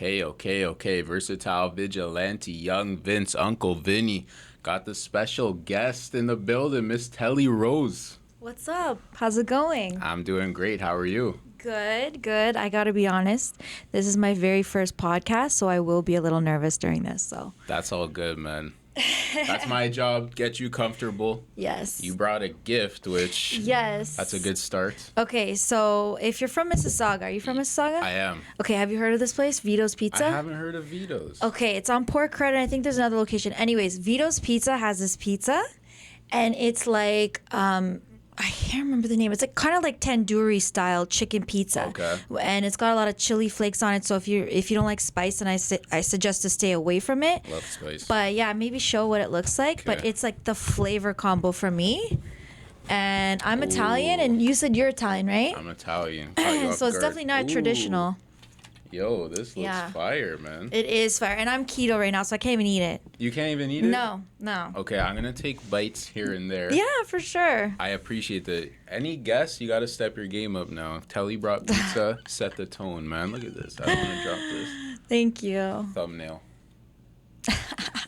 Okay. Versatile Vigilante, Young Vince, Uncle Vinny. Got the special guest in the building, Miss TELLIE Rose. What's up? How's it going? I'm doing great. How are you? Good. I gotta be honest. This is my very first podcast, so I will be a little nervous during this. So That's all good, man. That's my job. Get you comfortable. yes. You brought a gift, which Yes. that's a good start. Okay, so if you're from Mississauga, are you from Mississauga? I am. Okay, have you heard of this place, Vito's Pizza? I haven't heard of Vito's. Okay, it's on Port Credit. I think there's another location. Anyways, Vito's Pizza has this pizza, and it's like I can't remember the name. It's like kind of like tandoori style chicken pizza. Okay. And it's got a lot of chili flakes on it. So if you don't like spice, then I suggest to stay away from it. Love spice. But yeah, maybe show what it looks like. But Okay. it's like the flavor combo for me. And I'm Italian, and you said you're Italian, right? I'm Italian. Caught you off So it's guard. definitely not Ooh. traditional. Yo, this looks Yeah. fire, man. It is fire, and I'm keto right now, so I can't even eat it. You can't even eat it? No. Okay, I'm going to take bites here and there. Yeah, for sure. I appreciate that. Any guests, you got to step your game up now. TELLIE brought pizza, set the tone, man. Look at this. I don't want to drop this Thank you. thumbnail.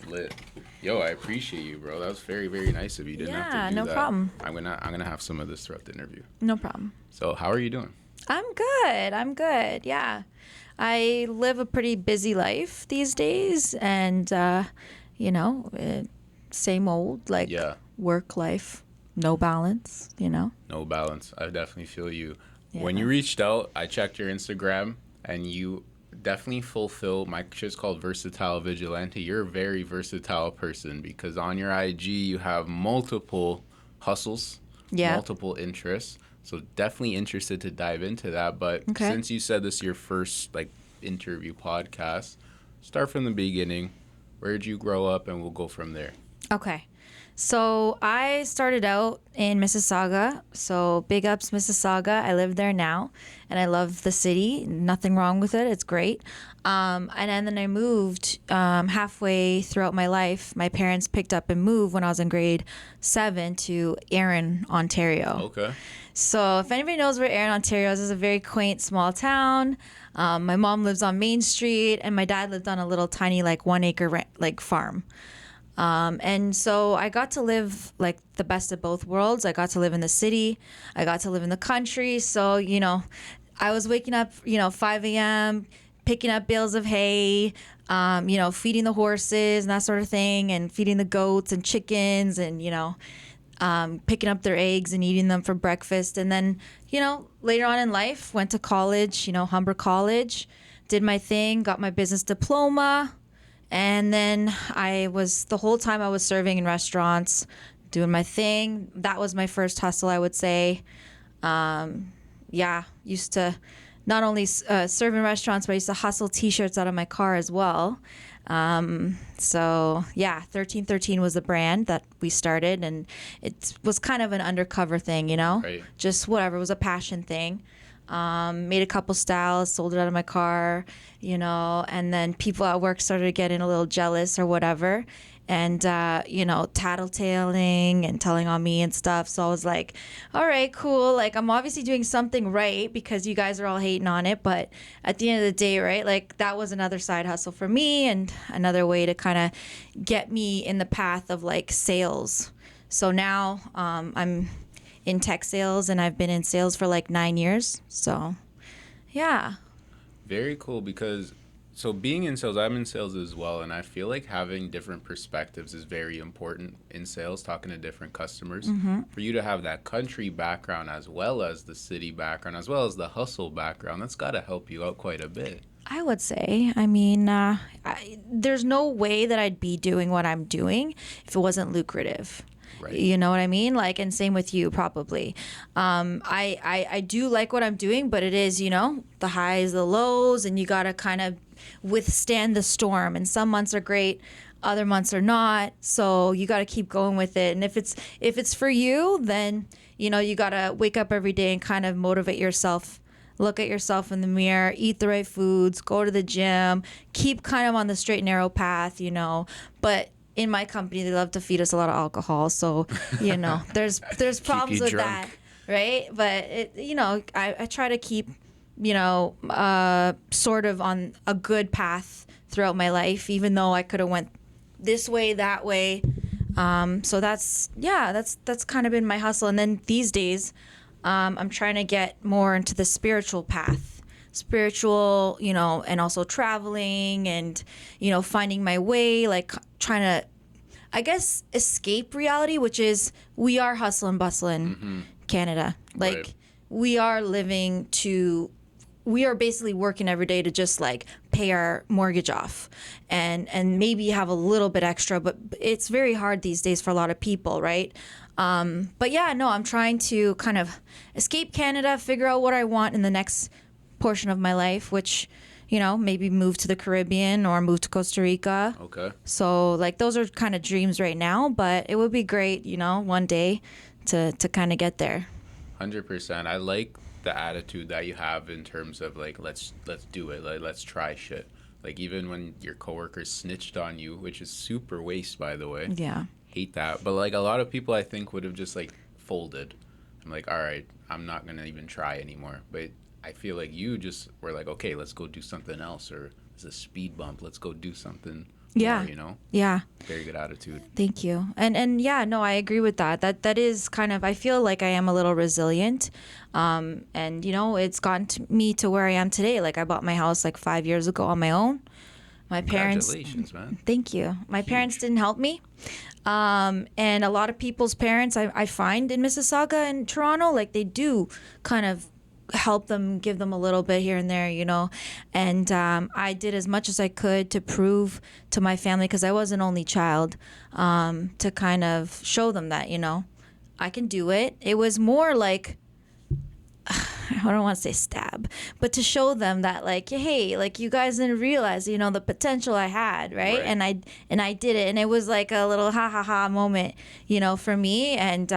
Lit. Yo, I appreciate you, bro. That was very, very nice of you. Didn't have Yeah, to do no that. problem. I'm gonna have some of this throughout the interview. No problem. So, how are you doing? I'm good. Yeah. I live a pretty busy life these days, and, same old, like Yeah. work life, no balance, No balance. I definitely feel you. Yeah. When you reached out, I checked your Instagram, and you definitely fulfill my shit's called Versatile Vigilante. You're a very versatile person because on your IG you have multiple hustles, Yeah. multiple interests. So definitely interested to dive into that. But Okay. since you said this is your first interview podcast, start from the beginning. Where did you grow up, and we'll go from there. Okay. So I started out in Mississauga. So big ups, Mississauga. I live there now, and I love the city. Nothing wrong with it. It's great. And then I moved halfway throughout my life. My parents picked up and moved when I was in grade 7 to Erin, Ontario. Okay. So if anybody knows where Erin, Ontario is, it's a very quaint small town. My mom lives on Main Street, and my dad lived on a little tiny 1 acre farm. And so I got to live the best of both worlds. I got to live in the city. I got to live in the country. So, I was waking up, 5 a.m., picking up bales of hay, feeding the horses and that sort of thing, and feeding the goats and chickens and, picking up their eggs and eating them for breakfast. And then, later on in life, went to college, Humber College, did my thing, got my business diploma. And then the whole time I was serving in restaurants, doing my thing. That was my first hustle, I would say. Used to not only serve in restaurants, but I used to hustle T-shirts out of my car as well. 1313 was the brand that we started, and it was kind of an undercover thing, Right. Just whatever. It was a passion thing. Made a couple styles, sold it out of my car, and then people at work started getting a little jealous or whatever, and, tattletaling and telling on me and stuff. So I was like, all right, cool. I'm obviously doing something right because you guys are all hating on it. But at the end of the day, right, that was another side hustle for me and another way to kind of get me in the path of sales. So now I'm in tech sales, and I've been in sales for 9 years. So, yeah. Very cool because being in sales, I'm in sales as well, and I feel like having different perspectives is very important in sales, talking to different customers. Mm-hmm. For you to have that country background as well as the city background, as well as the hustle background, that's got to help you out quite a bit. I would say. I mean, there's no way that I'd be doing what I'm doing if it wasn't lucrative. Right. You know what I mean? And same with you, probably. I do like what I'm doing, but it is, the highs, the lows, and you got to kind of withstand the storm. And some months are great, other months are not. So you got to keep going with it. And if it's for you, then, you got to wake up every day and kind of motivate yourself. Look at yourself in the mirror, eat the right foods, go to the gym, keep kind of on the straight and narrow path, But in my company, they love to feed us a lot of alcohol. So, there's problems with drunk. that, right? But, I try to keep sort of on a good path throughout my life, even though I could have went this way, that way. So that's kind of been my hustle. And then these days, I'm trying to get more into the spiritual path, and also traveling and, finding my way, like trying to, I guess, escape reality, which is we are hustle and bustle in Canada. Like Right. we are we are basically working every day to just like pay our mortgage off and maybe have a little bit extra, but it's very hard these days for a lot of people, right? But yeah, no, I'm trying to kind of escape Canada, figure out what I want in the next portion of my life, which, maybe move to the Caribbean or move to Costa Rica. Okay. So like those are kind of dreams right now, but it would be great, one day to kind of get there. 100%. I like the attitude that you have in terms of like let's do it. Like let's try shit. Like even when your coworkers snitched on you, which is super waste, by the way. Yeah. Hate that. But like a lot of people I think would have just like folded. I'm like, all right, I'm not gonna even try anymore. But I feel like you just were like, okay, let's go do something else, or it's a speed bump. Let's go do something. Yeah. More, Yeah. Very good attitude. Thank you. And yeah, no, I agree with that. That is kind of, I feel like I am a little resilient. And it's gotten me to where I am today. Like I bought my house like 5 years ago on my own. My parents. Congratulations, man. Thank you. My parents didn't help me. And a lot of people's parents I find in Mississauga and Toronto, like they do kind of help them, give them a little bit here and there, and I did as much as I could to prove to my family, because I was an only child, to kind of show them that I can do it. It was more like, I don't want to say stab, but to show them that like, hey, like you guys didn't realize, the potential I had, right? And I did it, and it was like a little ha ha ha moment, for me, and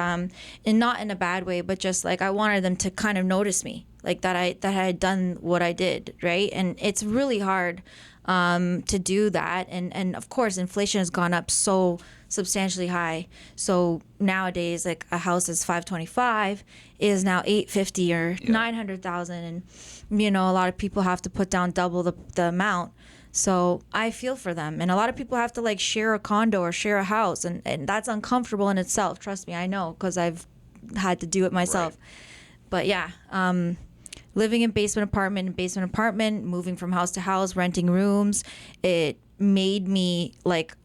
not in a bad way, but just like I wanted them to kind of notice me, like that I had done what I did, right? And it's really hard to do that, and of course inflation has gone up so substantially high. So nowadays, like a house is 525 is now 850 or 900,000, and a lot of people have to put down double the amount. So I feel for them, and a lot of people have to like share a condo or share a house, and that's uncomfortable in itself. Trust me, I know, because I've had to do it myself. Right. But yeah, living in basement apartment, moving from house to house, renting rooms, it made me like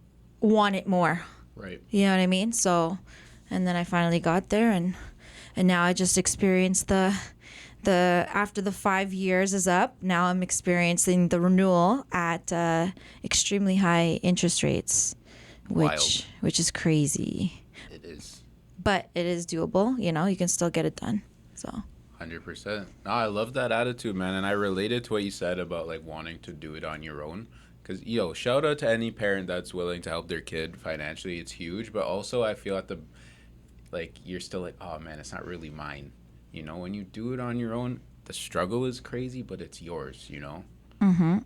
want it more. Right. You know what I mean? So, and then I finally got there, and now I just experienced the after the 5 years is up, now I'm experiencing the renewal at extremely high interest rates, which is crazy. It is. But it is doable. You can still get it done. So. 100%. No, I love that attitude, man, and I related to what you said about like wanting to do it on your own. Because, shout out to any parent that's willing to help their kid financially. It's huge. But also, I feel you're still like, oh, man, it's not really mine. When you do it on your own, the struggle is crazy, but it's yours, Mm-hmm.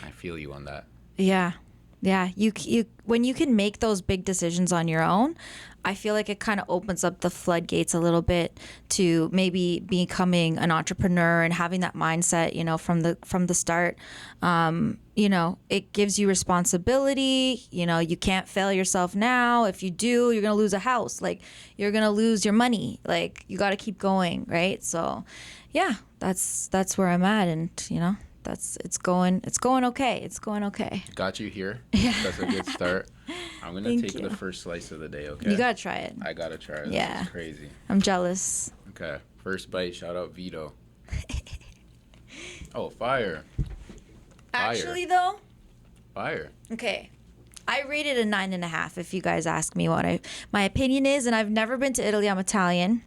I feel you on that. Yeah. Yeah. You when you can make those big decisions on your own, I feel like it kind of opens up the floodgates a little bit to maybe becoming an entrepreneur and having that mindset, from the start. It gives you responsibility. You can't fail yourself now. If you do, you're going to lose a house. Like, you're going to lose your money. Like, you got to keep going, right? So, yeah, that's where I'm at, and, it's going okay. It's going okay. Got you here. Yeah. That's a good start. I'm going to Thank take you. the first slice of the day, okay? You got to try it. I got to try it. Yeah. This is crazy. I'm jealous. Okay. First bite. Shout out Vito. Oh, fire. Actually, though, Fire. okay, I rated a 9.5. If you guys ask me what my opinion is, and I've never been to Italy. I'm Italian.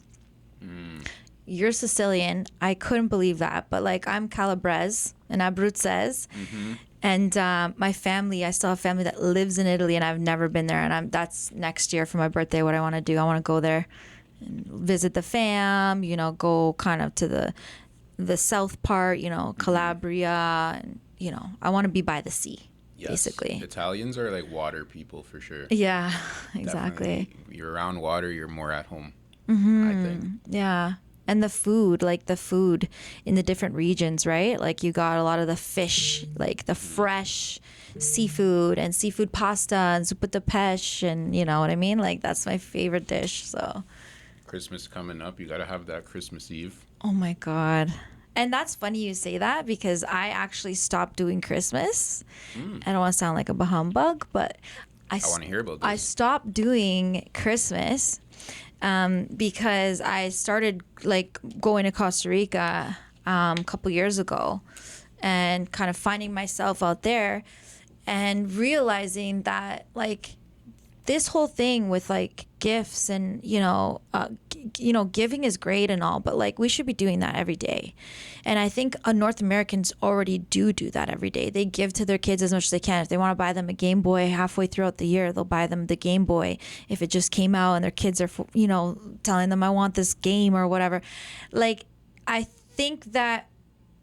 You're Sicilian. I couldn't believe that, but like I'm Calabrese and Abruzzese, and my family. I still have family that lives in Italy, and I've never been there. And that's next year for my birthday. What I want to do, I want to go there and visit the fam. Go kind of to the south part. Calabria, and I want to be by the sea. Yes. Basically. Italians are like water people for sure. Yeah, exactly. Definitely. You're around water, you're more at home. I think. Yeah. And the food in the different regions, right? Like you got a lot of the fish, like the fresh seafood and seafood pasta and soup de pêche, and you know what I mean? Like that's my favorite dish. So Christmas coming up, you gotta have that Christmas Eve. oh my God. And that's funny you say that because I actually stopped doing Christmas. I don't want to sound like a humbug, but I want to hear about this. I stopped doing Christmas because I started like going to Costa Rica a couple years ago and kind of finding myself out there and realizing that like this whole thing with like gifts and giving is great and all, but like we should be doing that every day. And I think North Americans already do that every day. They give to their kids as much as they can. If they want to buy them a Game Boy halfway throughout the year, they'll buy them the Game Boy. If it just came out and their kids are telling them I want this game or whatever. Like I think that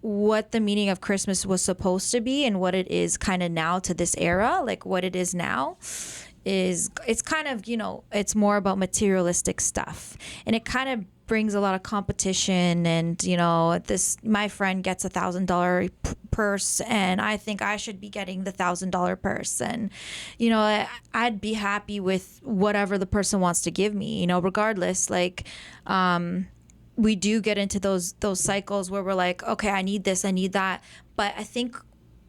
what the meaning of Christmas was supposed to be and what it is kind of now to this era, like what it is now, is it's kind of, it's more about materialistic stuff, and it kind of brings a lot of competition. And my friend gets $1,000 purse and I think I should be getting the $1,000 purse, and I'd be happy with whatever the person wants to give me, regardless. Like we do get into those cycles where we're like, okay, I need this, I need that. But I think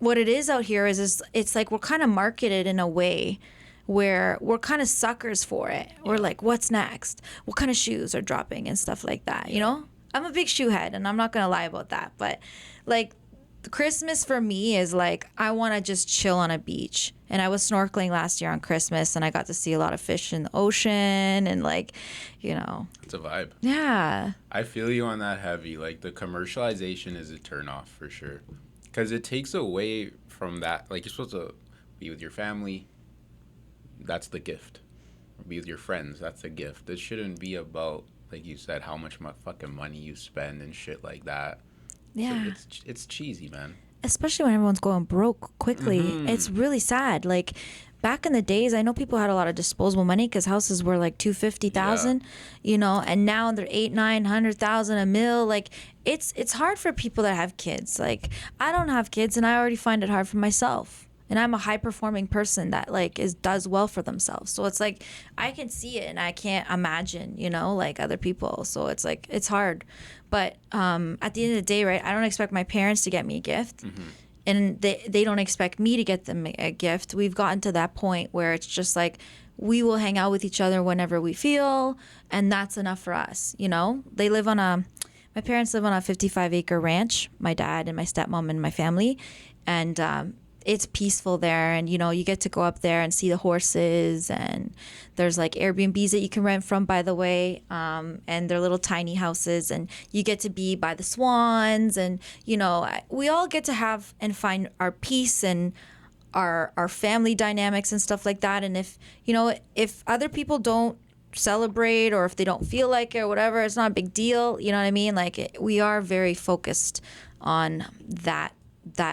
what it is out here is it's like we're kind of marketed in a way where we're kind of suckers for it. We're like, what's next? What kind of shoes are dropping and stuff like that, I'm a big shoe head and I'm not going to lie about that. But like Christmas for me is like, I want to just chill on a beach. And I was snorkeling last year on Christmas and I got to see a lot of fish in the ocean and like, It's a vibe. Yeah. I feel you on that heavy. Like the commercialization is a turnoff for sure. Because it takes away from that. Like you're supposed to be with your family. That's the gift. Be with your friends. That's a gift. It shouldn't be about, like you said, how much fucking money you spend and shit like that. Yeah. So it's cheesy, man. Especially when everyone's going broke quickly. Mm-hmm. It's really sad. Like back in the days, I know people had a lot of disposable money because houses were like $250,000, and now they're $800,000-900,000 a mil. Like it's hard for people that have kids. Like I don't have kids and I already find it hard for myself. And I'm a high performing person that like does well for themselves. So it's like I can see it and I can't imagine, like other people. So it's like it's hard. But at the end of the day, right, I don't expect my parents to get me a gift. Mm-hmm. And they don't expect me to get them a gift. We've gotten to that point where it's just like we will hang out with each other whenever we feel, and that's enough for us. My parents live on a 55-acre ranch, my dad and my stepmom and my family. And it's peaceful there, and you get to go up there and see the horses, and there's like Airbnbs that you can rent from, by the way, and they're little tiny houses, and you get to be by the swans, and we all get to have and find our peace and our family dynamics and stuff like that. And if other people don't celebrate or if they don't feel like it or whatever, it's not a big deal. You know what I mean? Like we are very focused on that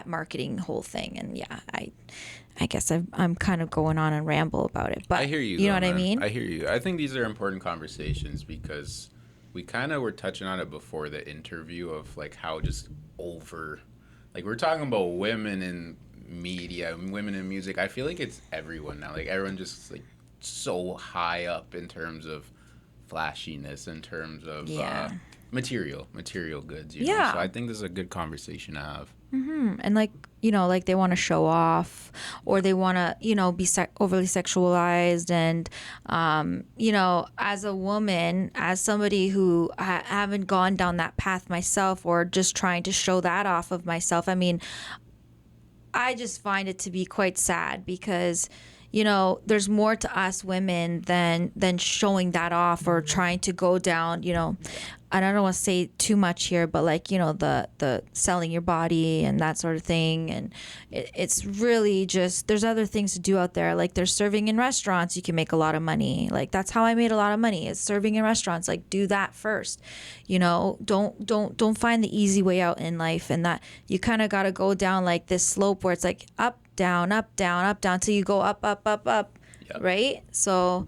marketing whole thing. And yeah, I guess I'm kind of going on and ramble about it, but I hear you. You know what I mean? I hear you. I think these are important conversations because we kind of were touching on it before the interview of like how just over, like we're talking about women in media, women in music. I feel like it's everyone now. Like everyone just like so high up in terms of flashiness, in terms of material goods. You know? So I think this is a good conversation to have. Mm-hmm. And like they want to show off, or they want to be overly sexualized. And as a woman, as somebody who haven't gone down that path myself, or just trying to show that off of myself, I mean, I just find it to be quite sad because there's more to us women than showing that off or trying to go down, I don't want to say too much here, but like, the selling your body and that sort of thing. And it's really just, there's other things to do out there. Like there's serving in restaurants. You can make a lot of money. Like that's how I made a lot of money, is serving in restaurants. Like do that first, don't find the easy way out in life. And that you kind of got to go down like this slope where it's like up, down, up, down, up, down, till you go up, up, up, up. Yep. Right. So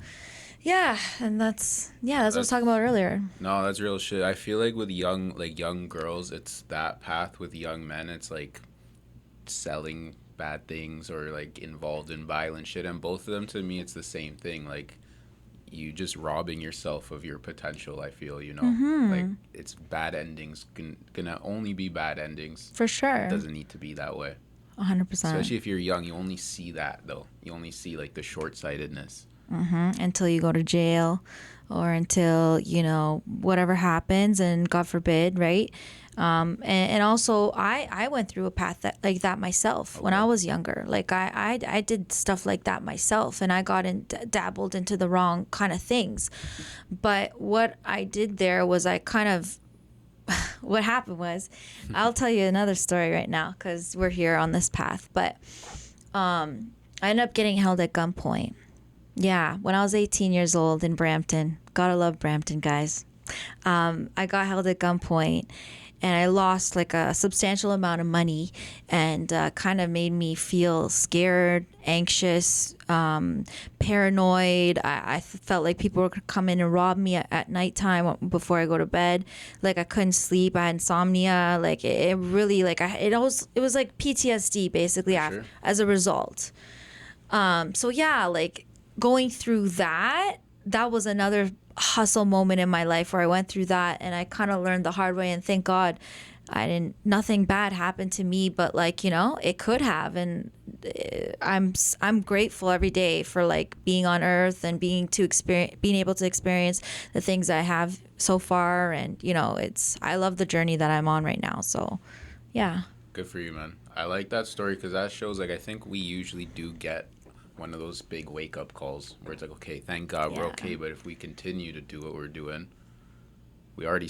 Yeah, and that's what I was talking about earlier. No, that's real shit. I feel like with young girls, it's that path. With young men, it's like selling bad things or like involved in violent shit. And both of them, to me, it's the same thing. Like, you just robbing yourself of your potential, I feel, like it's bad endings, gonna only be bad endings. For sure. It doesn't need to be that way. 100%. Especially if you're young, you only see that, though. You only see like the short-sightedness. Until you go to jail, or until whatever happens, and God forbid, right? And also I went through a path like that myself when I was younger. Like I did stuff like that myself, and I got dabbled into the wrong kind of things. But what I did there was I kind of what happened was, I'll tell you another story right now because we're here on this path. But I ended up getting held at gunpoint. Yeah, when I was 18 years old in Brampton. Gotta love Brampton, guys. I got held at gunpoint, and I lost like a substantial amount of money, and kind of made me feel scared, anxious, paranoid. I felt like people were gonna come in and rob me at nighttime before I go to bed. Like I couldn't sleep. I had insomnia. Like it really, like it was like PTSD basically Sure. as a result. So yeah, like going through that was another hustle moment in my life where I went through that, and I kind of learned the hard way, and thank God nothing bad happened to me, but like, it could have. And I'm grateful every day for like being on earth and being able to experience the things I have so far. And I love the journey that I'm on right now. So yeah. Good for you, man. I like that story because that shows, like, I think we usually do get one of those big wake-up calls where it's like, okay, thank God we're okay, but if we continue to do what we're doing, we got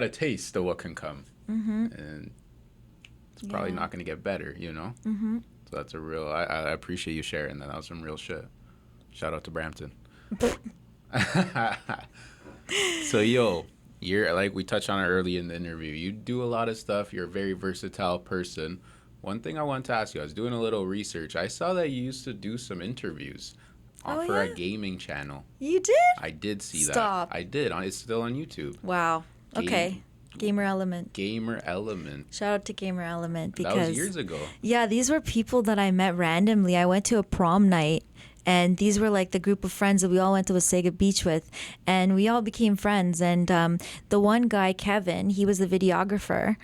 a taste of what can come. And it's probably not going to get better, So that's a real, I appreciate you sharing that. That was some real shit. Shout out to Brampton. So, you're, like we touched on it early in the interview, you do a lot of stuff. You're a very versatile person. One thing I wanted to ask you, I was doing a little research. I saw that you used to do some interviews for a gaming channel. You did? I did see Stop. that. I did. It's still on YouTube. Wow. Okay. Gamer Element. Shout out to Gamer Element, because that was years ago. Yeah, these were people that I met randomly. I went to a prom night, and these were like the group of friends that we all went to Wasaga Beach with, and we all became friends. And the one guy, Kevin, he was the videographer,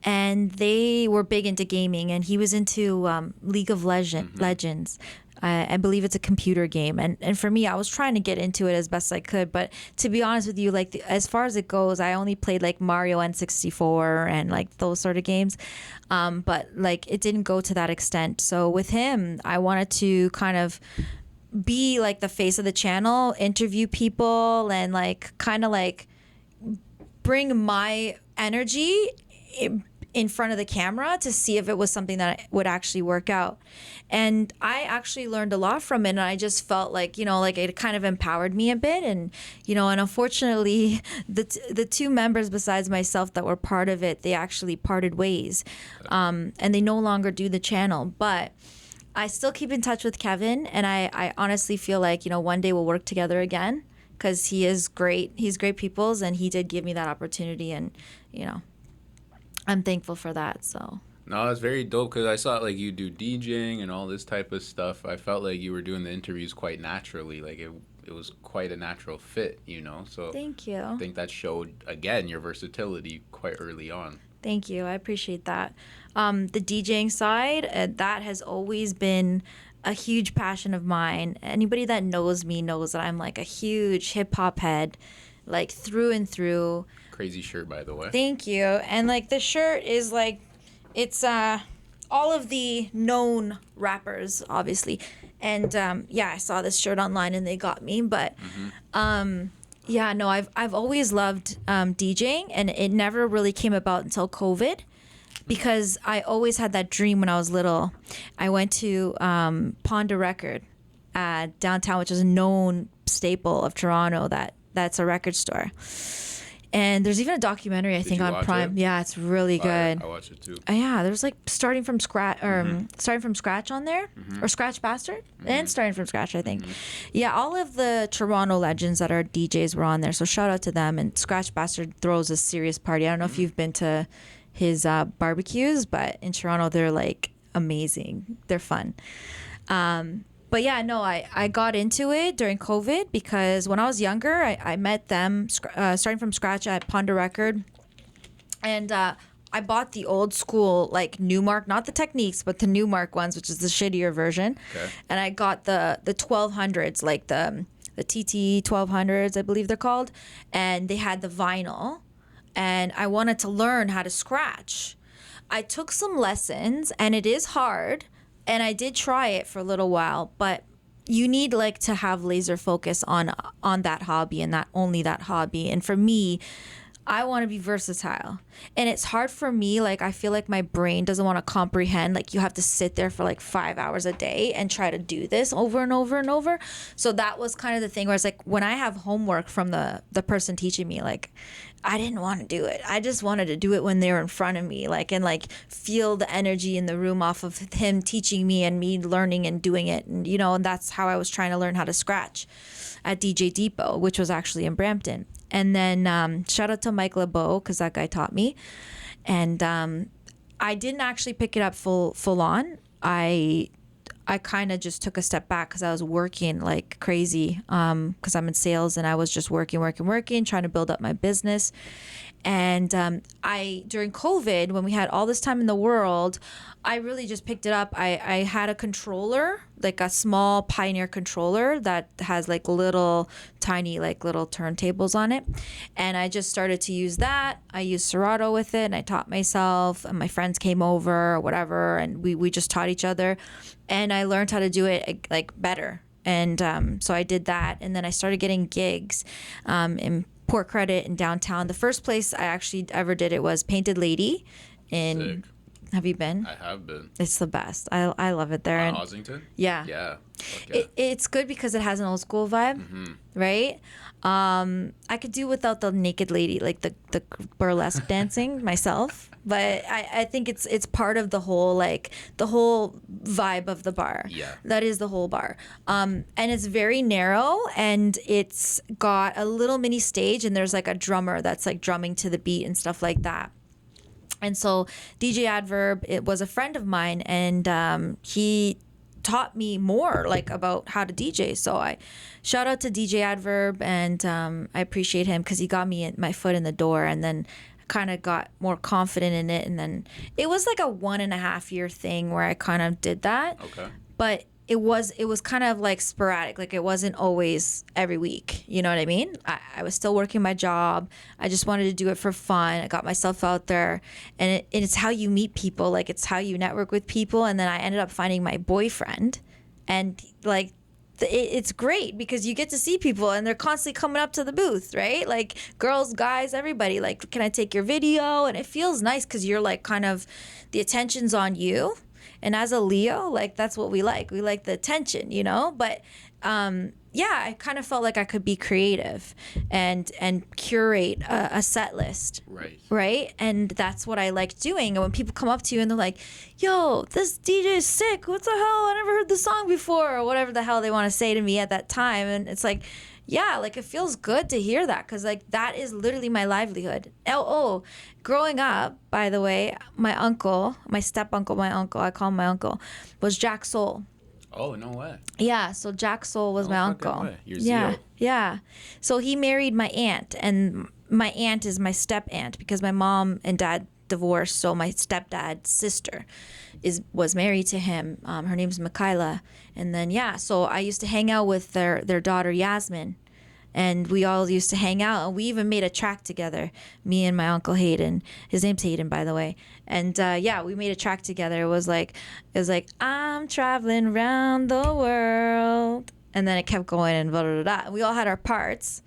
and they were big into gaming, and he was into League of Legends. I believe it's a computer game. And for me, I was trying to get into it as best I could. But to be honest with you, like as far as it goes, I only played like Mario N64 and like those sort of games. But like it didn't go to that extent. So with him, I wanted to kind of be like the face of the channel, interview people, and like kind of like bring my energy in front of the camera to see if it was something that would actually work out. And I actually learned a lot from it, and I just felt like, like it kind of empowered me a bit. And, and unfortunately, the two members besides myself that were part of it, they actually parted ways. And they no longer do the channel. But I still keep in touch with Kevin, and I honestly feel like, one day we'll work together again, because he is great. He's great peoples, and he did give me that opportunity, and, I'm thankful for that. So no, it's very dope because I saw like you do DJing and all this type of stuff. I felt like you were doing the interviews quite naturally. Like it was quite a natural fit, So thank you. I think that showed again your versatility quite early on. Thank you. I appreciate that. The DJing side, that has always been a huge passion of mine. Anybody that knows me knows that I'm like a huge hip hop head, like through and through. Crazy shirt, by the way. Thank you. And like the shirt is like, it's all of the known rappers, obviously. And I saw this shirt online and they got me. But I've always loved DJing, and it never really came about until COVID, because I always had that dream when I was little. I went to Ponda Record downtown, which is a known staple of Toronto. That's a record store. And there's even a documentary I think you on watch Prime. it? Yeah, it's really good. I watched it too. Yeah, there's like starting from scratch on there, or Scratch Bastard, and starting from scratch, I think. Yeah, all of the Toronto legends that are DJs were on there. So shout out to them. And Scratch Bastard throws a serious party. I don't know if you've been to his barbecues, but in Toronto they're like amazing. They're fun. But yeah, no, I got into it during COVID because when I was younger, I met them starting from scratch at Ponda Record. And I bought the old school, like Newmark, not the Techniques, but the Newmark ones, which is the shittier version. Okay. And I got the 1200s, like the TT 1200s, I believe they're called. And they had the vinyl. And I wanted to learn how to scratch. I took some lessons, and it is hard. And I did try it for a little while, but you need like to have laser focus on that hobby and only that hobby. And for me, I want to be versatile. And it's hard for me. Like, I feel like my brain doesn't want to comprehend. Like, you have to sit there for like 5 hours a day and try to do this over and over and over. So that was kind of the thing where it's like, when I have homework from the person teaching me, like, I didn't want to do it. I just wanted to do it when they were in front of me, like, and like feel the energy in the room off of him teaching me and me learning and doing it. And, you know, and that's how I was trying to learn how to scratch at DJ Depot, which was actually in Brampton. And then shout out to Mike LeBeau, because that guy taught me. And I didn't actually pick it up full on. I kind of just took a step back because I was working like crazy because I'm in sales, and I was just working, trying to build up my business. And during COVID, when we had all this time in the world, I really just picked it up. I had a controller, like a small Pioneer controller that has like tiny little turntables on it. And I just started to use that. I used Serato with it, and I taught myself, and my friends came over or whatever, and we just taught each other. And I learned how to do it like better. And so I did that. And then I started getting gigs in Port Credit in downtown. The first place I actually ever did it was Painted Lady in... Sick. Have you been? I have been. It's the best. I love it there. On Ossington? Yeah. Yeah. Okay. It's good because it has an old school vibe, right? I could do without the naked lady, like the burlesque dancing myself, but I think it's part of the whole vibe of the bar. Yeah. That is the whole bar. And it's very narrow, and it's got a little mini stage, and there's like a drummer that's like drumming to the beat and stuff like that. And so DJ Adverb, it was a friend of mine, and he taught me more like about how to DJ. So I shout out to DJ Adverb, and I appreciate him because he got me my foot in the door, and then kind of got more confident in it. And then it was like a 1.5 year thing where I kind of did that. Okay. But it was kind of like sporadic. Like, it wasn't always every week. You know what I mean? I was still working my job. I just wanted to do it for fun. I got myself out there, and it's how you meet people. Like, it's how you network with people. And then I ended up finding my boyfriend, and like, it's great because you get to see people, and they're constantly coming up to the booth, right? Like, girls, guys, everybody, like, can I take your video? And it feels nice because you're like, kind of, the attention's on you. And as a Leo, like, that's what we like. We like the attention, you know? But yeah, I kind of felt like I could be creative and curate a set list. Right. Right? And that's what I like doing. And when people come up to you and they're like, yo, this DJ is sick. What the hell? I never heard the song before, or whatever the hell they want to say to me at that time. And it's like, yeah, like, it feels good to hear that because, like, that is literally my livelihood. Growing up, by the way, my uncle, I call him my uncle, was Jack Soul. Oh, no way. Yeah, so Jack Soul was my uncle. Way. You're yeah, Zio. yeah. So he married my aunt, and my aunt is my step aunt because my mom and dad divorced. So my stepdad's sister was married to him. Her name's Michaela. And then, yeah, so I used to hang out with their daughter, Yasmin. And we all used to hang out. And we even made a track together, me and my uncle Hayden. His name's Hayden, by the way. And, yeah, we made a track together. It was like, I'm traveling around the world. And then it kept going and blah, blah, blah, blah. And we all had our parts.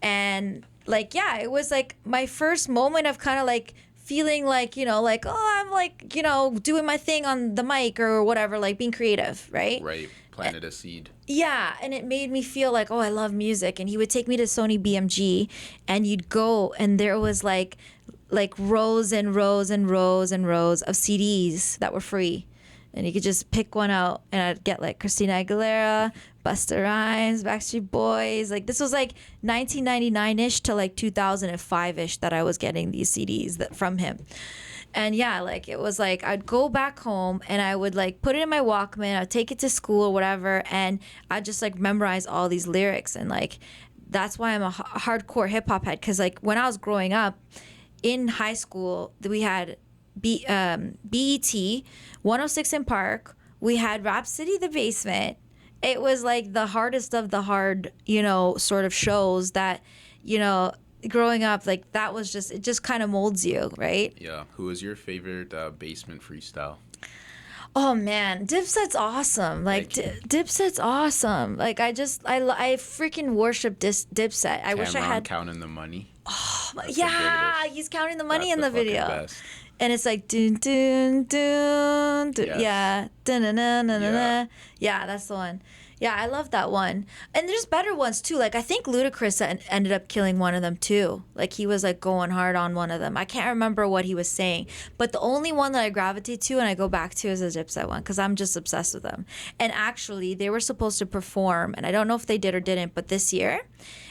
And, like, yeah, it was, like, my first moment of kind of, like, feeling like, you know, like, oh, I'm like, you know, doing my thing on the mic or whatever, like being creative, right? Right. planted a seed. Yeah, and it made me feel like, oh, I love music. And he would take me to Sony BMG, and you'd go, and there was like rows and rows and rows and rows of CDs that were free, and you could just pick one out, and I'd get like Christina Aguilera, Busta Rhymes, Backstreet Boys. Like this was like 1999-ish to like 2005-ish that I was getting these CDs from him. And yeah, like it was like I'd go back home and I would like put it in my Walkman, I'd take it to school or whatever, and I'd just like memorize all these lyrics. And like that's why I'm a hardcore hip hop head, because like when I was growing up in high school, we had BET, 106 in Park, we had Rhapsody the Basement. It was like the hardest of the hard, sort of shows that, growing up, like that was just, it just kind of molds you, right? Yeah. Who was your favorite basement freestyle? Oh man, Dipset's awesome. Like Dipset's awesome. Like I freaking worship Dipset. I wish I had counting the money. Oh, yeah, he's counting the money in the video. Best. And it's like dun dun dun, dun Yes. yeah, dun dun dun dun Yeah. dun. Yeah, that's the one. Yeah, I love that one. And there's better ones too. Like I think Ludacris ended up killing one of them too. Like he was like going hard on one of them. I can't remember what he was saying, but the only one that I gravitate to and I go back to is the Dipset one, because I'm just obsessed with them. And actually, they were supposed to perform, and I don't know if they did or didn't, but this year,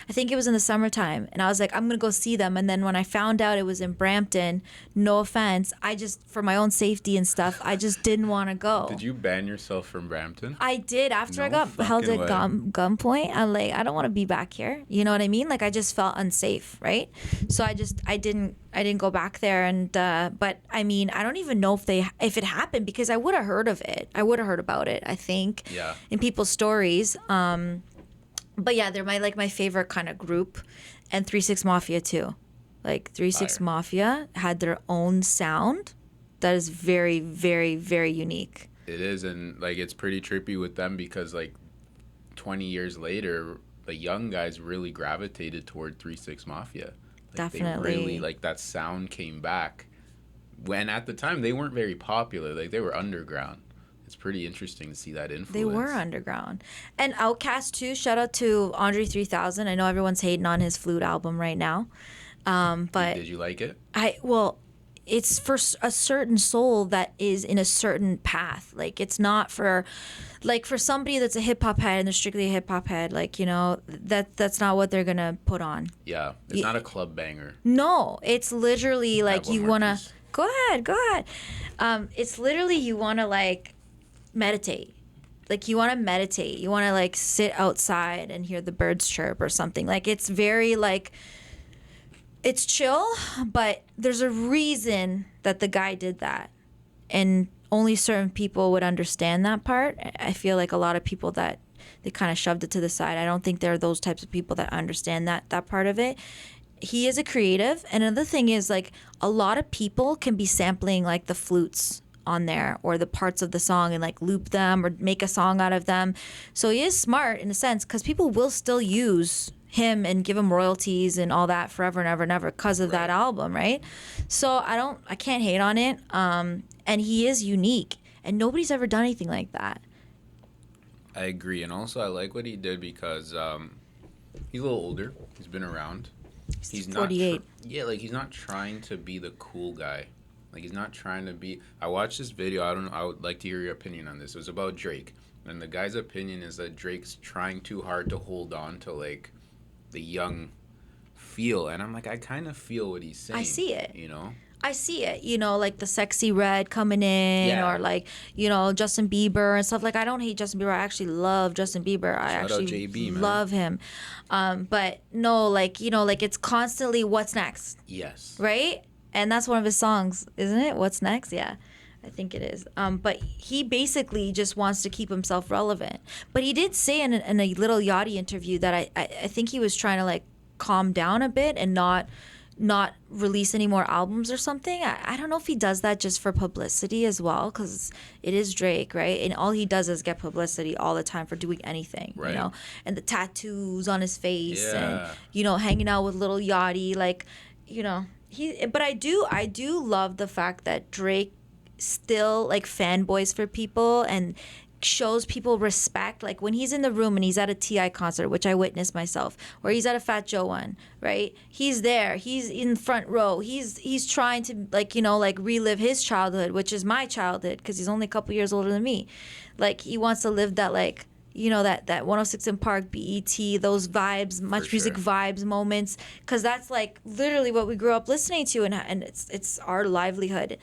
I think it was in the summertime, and I was like, I'm gonna go see them. And then when I found out it was in Brampton, no offense, I just, for my own safety and stuff, I just didn't want to go. Did you ban yourself from Brampton? I did. After I No got held at fucking way. gunpoint, I'm like, I don't want to be back here. You know what I mean? Like I just felt unsafe, right? So I didn't go back there. And but I mean, I don't even know if it happened, because I would have heard of it. I would have heard about it, I think. Yeah. In people's stories. But yeah, they're my favorite kind of group, and 3-6 Mafia too. Like 3-6 Fire. Mafia had their own sound that is very, very, very unique. It is, and like it's pretty trippy with them because like 20 years later, the young guys really gravitated toward 3-6 Mafia. Like, Definitely. They really, like, that sound came back. When at the time they weren't very popular, like they were underground. It's pretty interesting to see that influence. They were underground. And Outkast too. Shout out to Andre 3000. I know everyone's hating on his flute album right now. But Did you like it? it's for a certain soul that is in a certain path. Like it's not for somebody that's a hip hop head and they're strictly a hip hop head, like, that's not what they're going to put on. Yeah. It's not a club banger. No, it's literally like one you more want to piece. go ahead. It's literally you want to like meditate. Like you want to meditate. You want to like sit outside and hear the birds chirp or something. Like it's very like, it's chill, but there's a reason that the guy did that. And only certain people would understand that part. I feel like a lot of people that they kind of shoved it to the side. I don't think there are those types of people that understand that part of it. He is a creative. And another thing is like a lot of people can be sampling like the flutes on there or the parts of the song and like loop them or make a song out of them. So he is smart in a sense, because people will still use him and give him royalties and all that forever and ever and ever because of that album, right? So I can't hate on it. And he is unique, and nobody's ever done anything like that. I agree. And also I like what he did because he's a little older. He's been around. He's 48. Like he's not trying to be the cool guy. Like he's not trying to be. I watched this video. I don't know. I would like to hear your opinion on this. It was about Drake, and the guy's opinion is that Drake's trying too hard to hold on to like the young feel. And I'm like, I kind of feel what he's saying. I see it. I see it, like the Sexy Red coming in, Yeah. or like, Justin Bieber and stuff. Like, I don't hate Justin Bieber. I actually love Justin Bieber. I Shout out actually JB, man. love him. But no, like, like it's constantly what's next, Yes. right? And that's one of his songs, isn't it? What's next? Yeah, I think it is. But he basically just wants to keep himself relevant. But he did say in a Little Yachty interview that I think he was trying to like calm down a bit and not release any more albums or something. I don't know if he does that just for publicity as well, because it is Drake, right? And all he does is get publicity all the time for doing anything, Right. And the tattoos on his face, Yeah. and hanging out with Little Yachty, like, But I do love the fact that Drake still like fanboys for people and shows people respect. Like when he's in the room and he's at a T.I. concert, which I witnessed myself, or he's at a Fat Joe one, right? He's there. He's in front row. He's trying to like, you know, like relive his childhood, which is my childhood because he's only a couple years older than me. Like he wants to live that like, you know, that 106 in Park, BET, those vibes, Much Music vibes moments, because that's like literally what we grew up listening to, and it's our livelihood.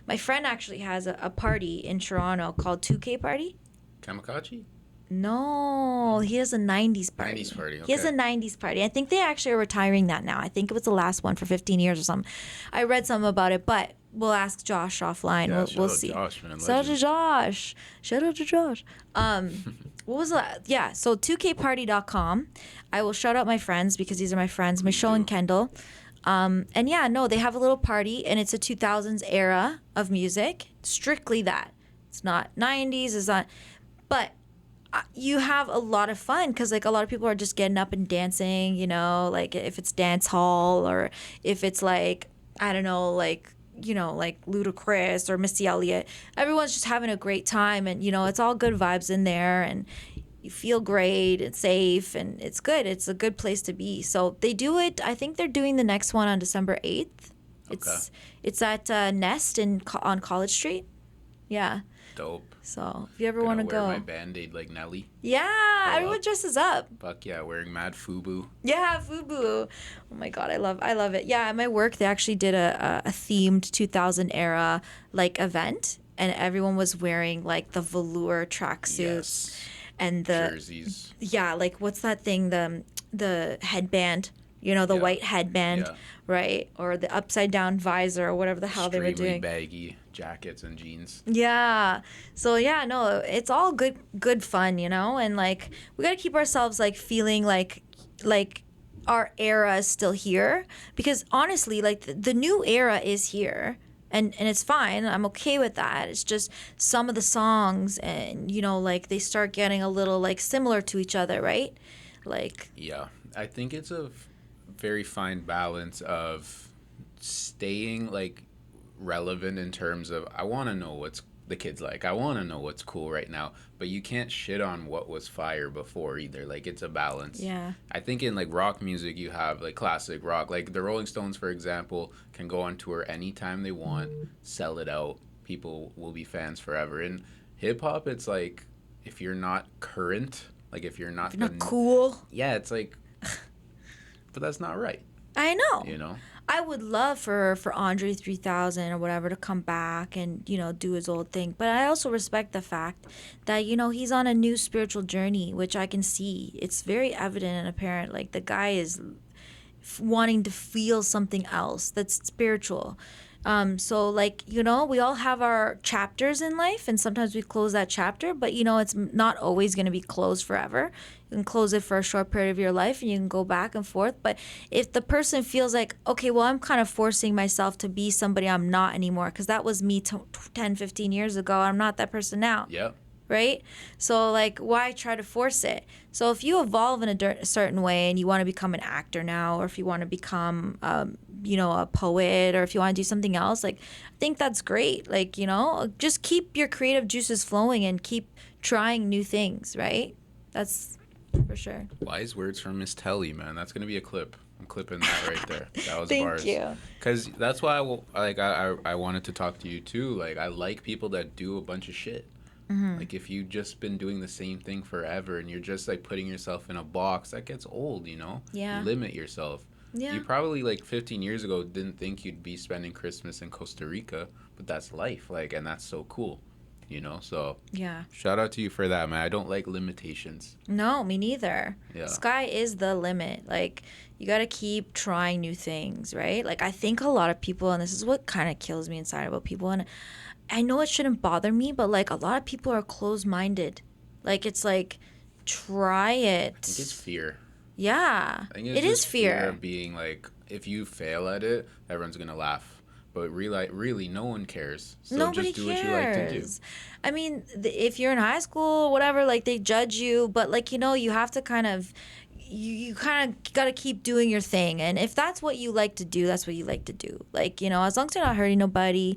My friend actually has a party in Toronto called 2K Party. Kamakacci? No, he has a 90s party. 90s party, okay. He has a 90s party. I think they actually are retiring that now. I think it was the last one for 15 years or something. I read something about it, but we'll ask Josh offline. Yeah, we'll see. Josh, man, Shout out to Josh. Shout out to Josh. What was that? Yeah, so 2kparty.com. I will shout out my friends because these are my friends, Michelle and Kendall. And yeah, no, they have a little party, and it's a 2000s era of music. Strictly that. It's not 90s. It's not. But you have a lot of fun because, like, a lot of people are just getting up and dancing, you know, like if it's dance hall or if it's like, I don't know, like, you know, like Ludacris or Missy Elliott. Everyone's just having a great time, and, you know, it's all good vibes in there, and you feel great, it's safe, and it's good. It's a good place to be. So they do it. I think they're doing the next one on December 8th. It's at Nest on College Street. Yeah. Dope. So if you ever want to go, wear my Band-Aid like Nelly. Yeah, everyone dresses up. Fuck yeah, wearing mad FUBU. Yeah, FUBU. Oh my god, I love it. Yeah, at my work they actually did a themed 2000 era like event, and everyone was wearing like the velour tracksuits and the jerseys. Yeah, like what's that thing? The headband. You know, the white headband, right? Or the upside down visor or whatever the hell they were doing. Baggy jackets and jeans. Yeah. So yeah, no, it's all good fun, you know? And like we got to keep ourselves like feeling like our era is still here, because honestly, like the new era is here. And it's fine. I'm okay with that. It's just some of the songs, and you know, like they start getting a little like similar to each other, right? Like yeah, I think it's a very fine balance of staying like relevant in terms of I want to know what's the kids like. I want to know what's cool right now, but you can't shit on what was fire before either. Like it's a balance. Yeah. I think in like rock music you have like classic rock. Like the Rolling Stones, for example, can go on tour anytime they want, sell it out. People will be fans forever. In hip hop, it's like if you're not current, like if you're not cool. Yeah, it's like but that's not right. I know. You know? I would love for Andre 3000 or whatever to come back and, you know, do his old thing. But I also respect the fact that, you know, he's on a new spiritual journey, which I can see. It's very evident and apparent. Like, the guy is wanting to feel something else that's spiritual. So, like, you know, we all have our chapters in life, and sometimes we close that chapter, but, you know, it's not always going to be closed forever. You can close it for a short period of your life, and you can go back and forth. But if the person feels like, okay, well, I'm kind of forcing myself to be somebody I'm not anymore, because that was me 10, 15 years ago. I'm not that person now. Yep. Right? So, like, why try to force it? So if you evolve in a certain way and you want to become an actor now, or if you want to become, you know, a poet, or if you want to do something else, like, I think that's great. Like, you know, just keep your creative juices flowing and keep trying new things, right? That's for sure. Wise words from Miss TELLIE, man. That's going to be a clip. I'm clipping that right there. That was Thank bars. you. Because that's why I wanted to talk to you, too. Like, I like people that do a bunch of shit. Mm-hmm. Like, if you've just been doing the same thing forever and you're just, like, putting yourself in a box, that gets old, you know? Yeah. Limit yourself. Yeah. You probably, like, 15 years ago didn't think you'd be spending Christmas in Costa Rica, but that's life, like, and that's so cool, you know? So, yeah. Shout out to you for that, man. I don't like limitations. No, me neither. Yeah. Sky is the limit. Like, you got to keep trying new things, right? Like, I think a lot of people, and this is what kind of kills me inside about people, and I know it shouldn't bother me, but, like, a lot of people are closed-minded. Like, it's like, try it. I think it's fear. Yeah. I think it is fear of being, like, if you fail at it, everyone's going to laugh. But really, no one cares. So Nobody just do cares. what you like to do. I mean, if you're in high school or whatever, like, they judge you. But, like, you know, you have to kind of... You kind of got to keep doing your thing. And if that's what you like to do, that's what you like to do. Like, you know, as long as you're not hurting nobody,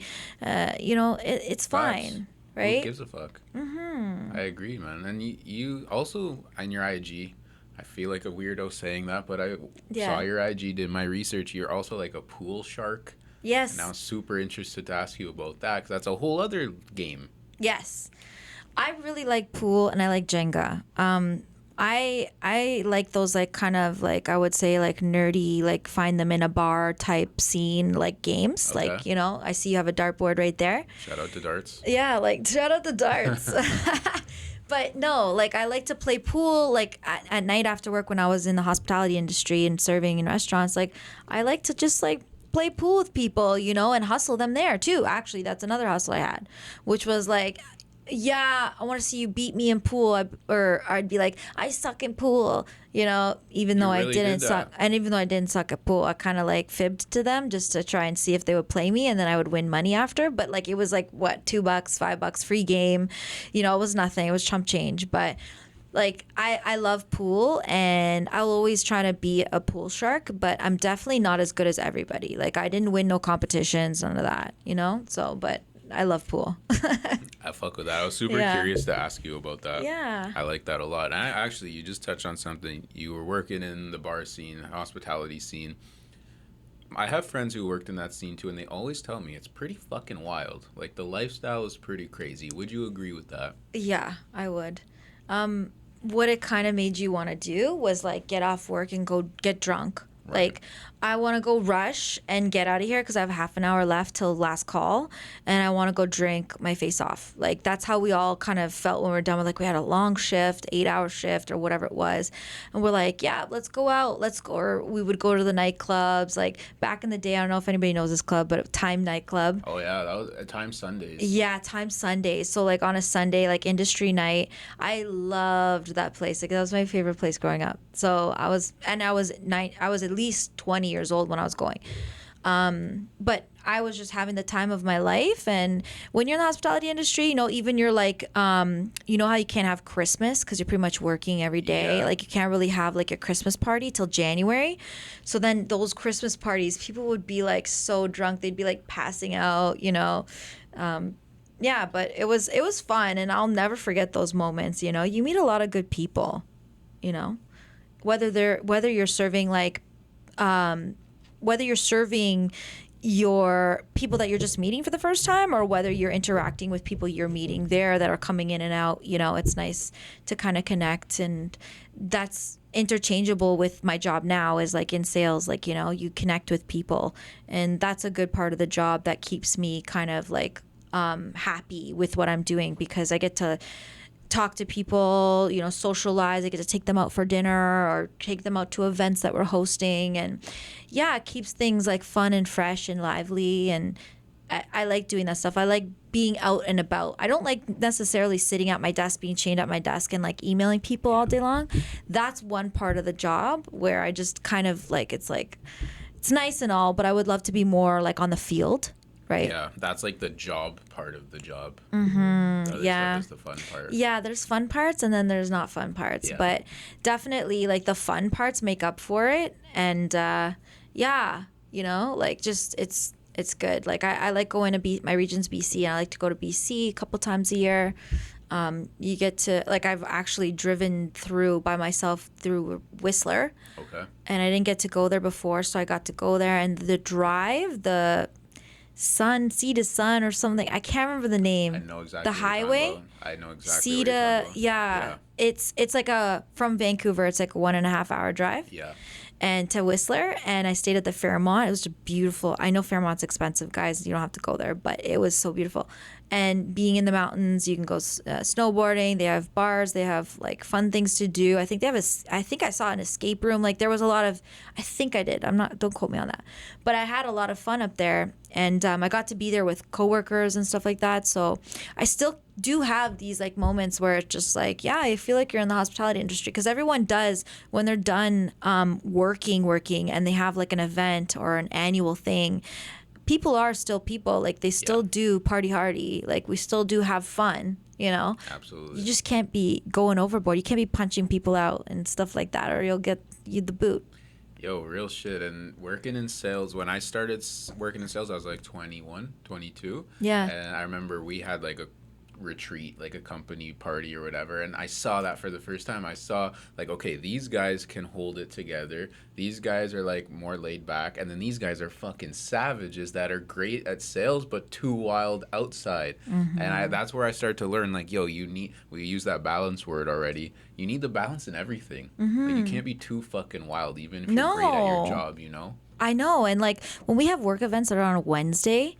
you know, it's fine. right? Who gives a fuck? I agree, man. And you also on your IG, I feel like a weirdo saying that, but I saw Yeah. your IG, did my research. You're also like a pool shark, and I Yes. was super interested to ask you about that because that's a whole other game. Yes. I really like pool and I like Jenga. I like those like kind of like I would say like nerdy like find them in a bar type scene like games. Okay. Like, you know, I see you have a dartboard right there. Shout out to darts. Yeah, like shout out the darts. But no, like I like to play pool like at night after work when I was in the hospitality industry and serving in restaurants. Like I like to just like play pool with people, you know, and hustle them there too. Actually, that's another hustle I had, which was like, yeah, I want to see you beat me in pool, or I'd be like, I suck in pool, you know, even You though I really didn't did suck, that. and even though I didn't suck at pool, I kind of like fibbed to them just to try and see if they would play me, and then I would win money after. But like it was like what, $2, $5 free game, you know, it was nothing, it was chump change, but. Like I love pool and I'll always try to be a pool shark, but I'm definitely not as good as everybody. Like I didn't win no competitions, none of that, you know? So, but I love pool. I fuck with that. I was super Yeah. curious to ask you about that. Yeah. I like that a lot. And I actually, you just touched on something. You were working in the bar scene, hospitality scene. I have friends who worked in that scene too, and they always tell me it's pretty fucking wild. Like the lifestyle is pretty crazy. Would you agree with that? Yeah, I would. What it kind of made you want to do was like get off work and go get drunk. Right. Like I want to go rush and get out of here because I have half an hour left till last call, and I want to go drink my face off. Like that's how we all kind of felt when we were done with, like, we had a long shift, 8-hour shift or whatever it was, and we're like, yeah, let's go out, let's go. Or we would go to the nightclubs. Like back in the day, I don't know if anybody knows this club, but Time nightclub. Oh yeah, that was at times Sundays. Yeah, Time Sundays. So like on a Sunday, like industry night, I loved that place. Like that was my favorite place growing up. So I was at least 20 years old when I was going. But I was just having the time of my life. And when you're in the hospitality industry, you know, even you're like, you know how you can't have Christmas because you're pretty much working every day. Yeah. Like you can't really have like a Christmas party till January. So then those Christmas parties, people would be like so drunk, they'd be like passing out, you know. Yeah, but it was fun, and I'll never forget those moments. You know, you meet a lot of good people, you know, whether you're serving like whether you're serving your people that you're just meeting for the first time, or whether you're interacting with people you're meeting there that are coming in and out. You know, it's nice to kind of connect, and that's interchangeable with my job now, is like in sales. Like, you know, you connect with people, and that's a good part of the job that keeps me kind of like happy with what I'm doing, because I get to talk to people, you know, socialize. I get to take them out for dinner or take them out to events that we're hosting. And yeah, it keeps things like fun and fresh and lively. And I like doing that stuff. I like being out and about. I don't like necessarily sitting at my desk, being chained at my desk and like emailing people all day long. That's one part of the job where I just kind of like, it's nice and all, but I would love to be more like on the field. Right. Yeah, that's like the job part of the job. Mm-hmm. The other Yeah. stuff is the fun part. Yeah, there's fun parts and then there's not fun parts. Yeah. But definitely like the fun parts make up for it. And yeah, you know, like just it's good. Like I like going to my region's BC, and I like to go to BC a couple times a year. You get to, like, I've actually driven through by myself through Whistler. Okay. And I didn't get to go there before, so I got to go there. And the drive, the sea to sun or something, I can't remember the name. I know exactly. The what you're talking highway. about. I know exactly. Sea what you're to, talking about. yeah. It's like from Vancouver, it's like a 1.5 hour drive. Yeah. And to Whistler, and I stayed at the Fairmont. It was just beautiful. I know Fairmont's expensive, guys. You don't have to go there, but it was so beautiful. And being in the mountains, you can go snowboarding. They have bars. They have like fun things to do. I think they have I think I saw an escape room. Like there was a lot of. I think I did. Don't quote me on that. But I had a lot of fun up there, and I got to be there with coworkers and stuff like that. So I still do have these like moments where it's just like, yeah, I feel like you're in the hospitality industry, because everyone does when they're done working, and they have like an event or an annual thing. People are still people. Like they still do party hardy. Like we still do have fun, you know? Absolutely. You just can't be going overboard. You can't be punching people out and stuff like that, or you'll get the boot. Yo, real shit. And working in sales, when I started working in sales, I was like 21, 22. Yeah. And I remember we had like retreat, like a company party or whatever, and I saw that for the first time. I saw like, okay, these guys can hold it together. These guys are like more laid back, and then these guys are fucking savages that are great at sales but too wild outside. And that's where I start to learn like, yo, we use that balance word already. You need the balance in everything. Like, you can't be too fucking wild even if you're great at your job, you know? I know. And like when we have work events that are on a Wednesday,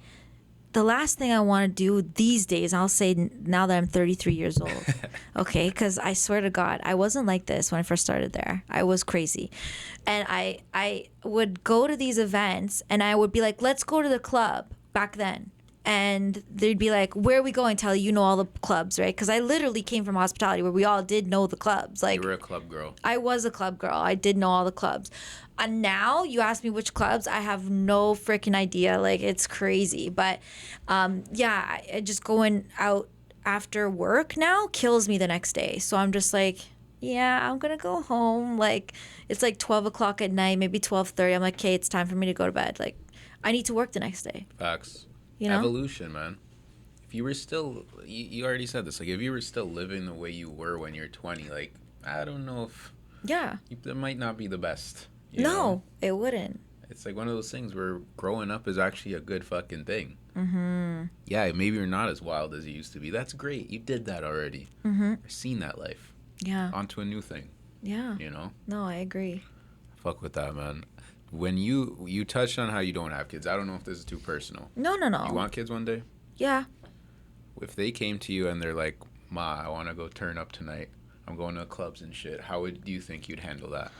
the last thing I want to do these days, I'll say now that I'm 33 years old, okay, because I swear to God, I wasn't like this when I first started there. I was crazy. And I would go to these events and I would be like, let's go to the club back then. And they'd be like, where are we going, Telly? You know all the clubs, right? Because I literally came from hospitality where we all did know the clubs. Like, You were a club girl. I was a club girl. I did know all the clubs. And now you ask me which clubs, I have no freaking idea. Like, it's crazy. But yeah, just going out after work now kills me the next day. So I'm just like, yeah, I'm going to go home. Like, it's like 12 o'clock at night, maybe 12:30. I'm like, okay, it's time for me to go to bed. Like, I need to work the next day. Facts. You know? Evolution, man. If you were still, you already said this, like, if you were still living the way you were when you're 20, like, I don't know if, Yeah. that might not be the best. You No, know? it wouldn't. It's like one of those things where growing up is actually a good fucking thing. Yeah, maybe you're not as wild as you used to be. That's great. You did that already. I've seen that life. Yeah. On to a new thing, Yeah. you know? No, I agree. Fuck with that, man. When you touched on how you don't have kids, I don't know if this is too personal. No. You want kids one day? Yeah. If they came to you and they're like, Ma, I want to go turn up tonight. I'm going to clubs and shit. How do you think you'd handle that?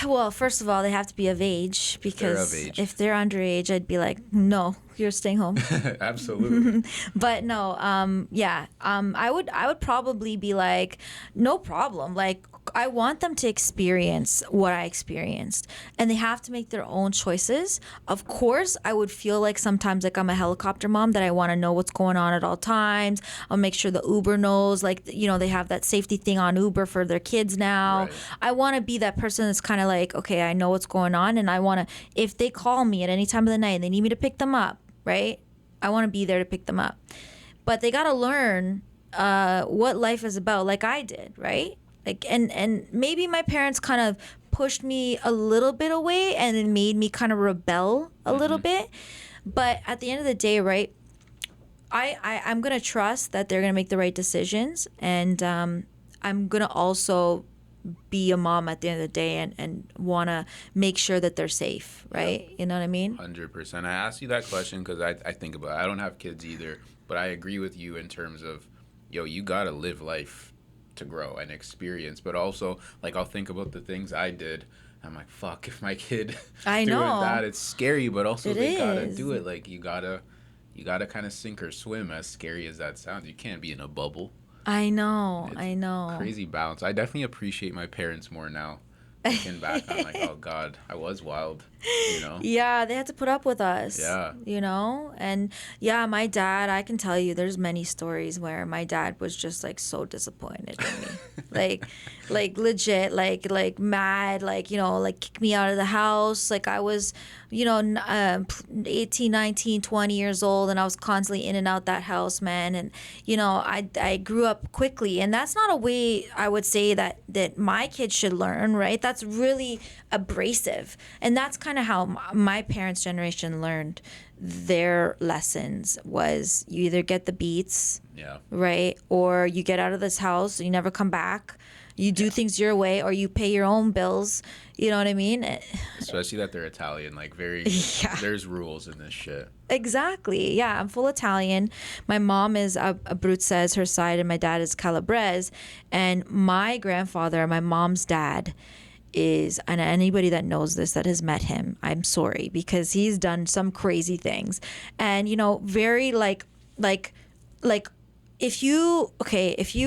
Well, first of all, they have to be of age, because They're of age. if they're underage, I'd be like, no, you're staying home. Absolutely. But no, yeah, I would probably be like, no problem. Like, I want them to experience what I experienced, and they have to make their own choices. Of course, I would feel like sometimes like I'm a helicopter mom, that I want to know what's going on at all times. I'll make sure the Uber knows, like, you know, they have that safety thing on Uber for their kids now. Right. I want to be that person that's kind of like, okay, I know what's going on, and I want to, if they call me at any time of the night and they need me to pick them up, right? I want to be there to pick them up. But they got to learn what life is about, like I did, right? Like, and maybe my parents kind of pushed me a little bit away, and it made me kind of rebel a little bit. But at the end of the day, right, I'm going to trust that they're going to make the right decisions. And I'm going to also be a mom at the end of the day, and want to make sure that they're safe, right? You know what I mean? 100%. I asked you that question because I think about it. I don't have kids either, but I agree with you in terms of, yo, you got to live life to grow and experience. But also, like, I'll think about the things I did. I'm like, fuck, if my kid I doing know. that, it's scary, but also they gotta is. do it. Like, you gotta kind of sink or swim, as scary as that sounds. You can't be in a bubble. I know. It's I know. Crazy balance. I definitely appreciate my parents more now. Looking back, I'm like, oh God, I was wild, you know? Yeah, they had to put up with us. Yeah. You know? And yeah, my dad, I can tell you there's many stories where my dad was just like so disappointed in me. like legit, like mad, like, you know, like kick me out of the house. Like I was, you know, 18, 19, 20 years old, and I was constantly in and out that house, man. And, you know, I grew up quickly, and that's not a way I would say that my kids should learn, right? That's really abrasive. And that's kind of how my parents' generation learned their lessons, was you either get the beats, Yeah. right? Or you get out of this house, you never come back. You do things your way, or you pay your own bills. You know what I mean? Especially that they're Italian, like very, Yeah. there's rules in this shit. Exactly. Yeah, I'm full Italian. My mom is Abruzzese, her side, and my dad is Calabrese. And my grandfather, my mom's dad, is, and anybody that knows this that has met him, I'm sorry, because he's done some crazy things. And, you know, very like if you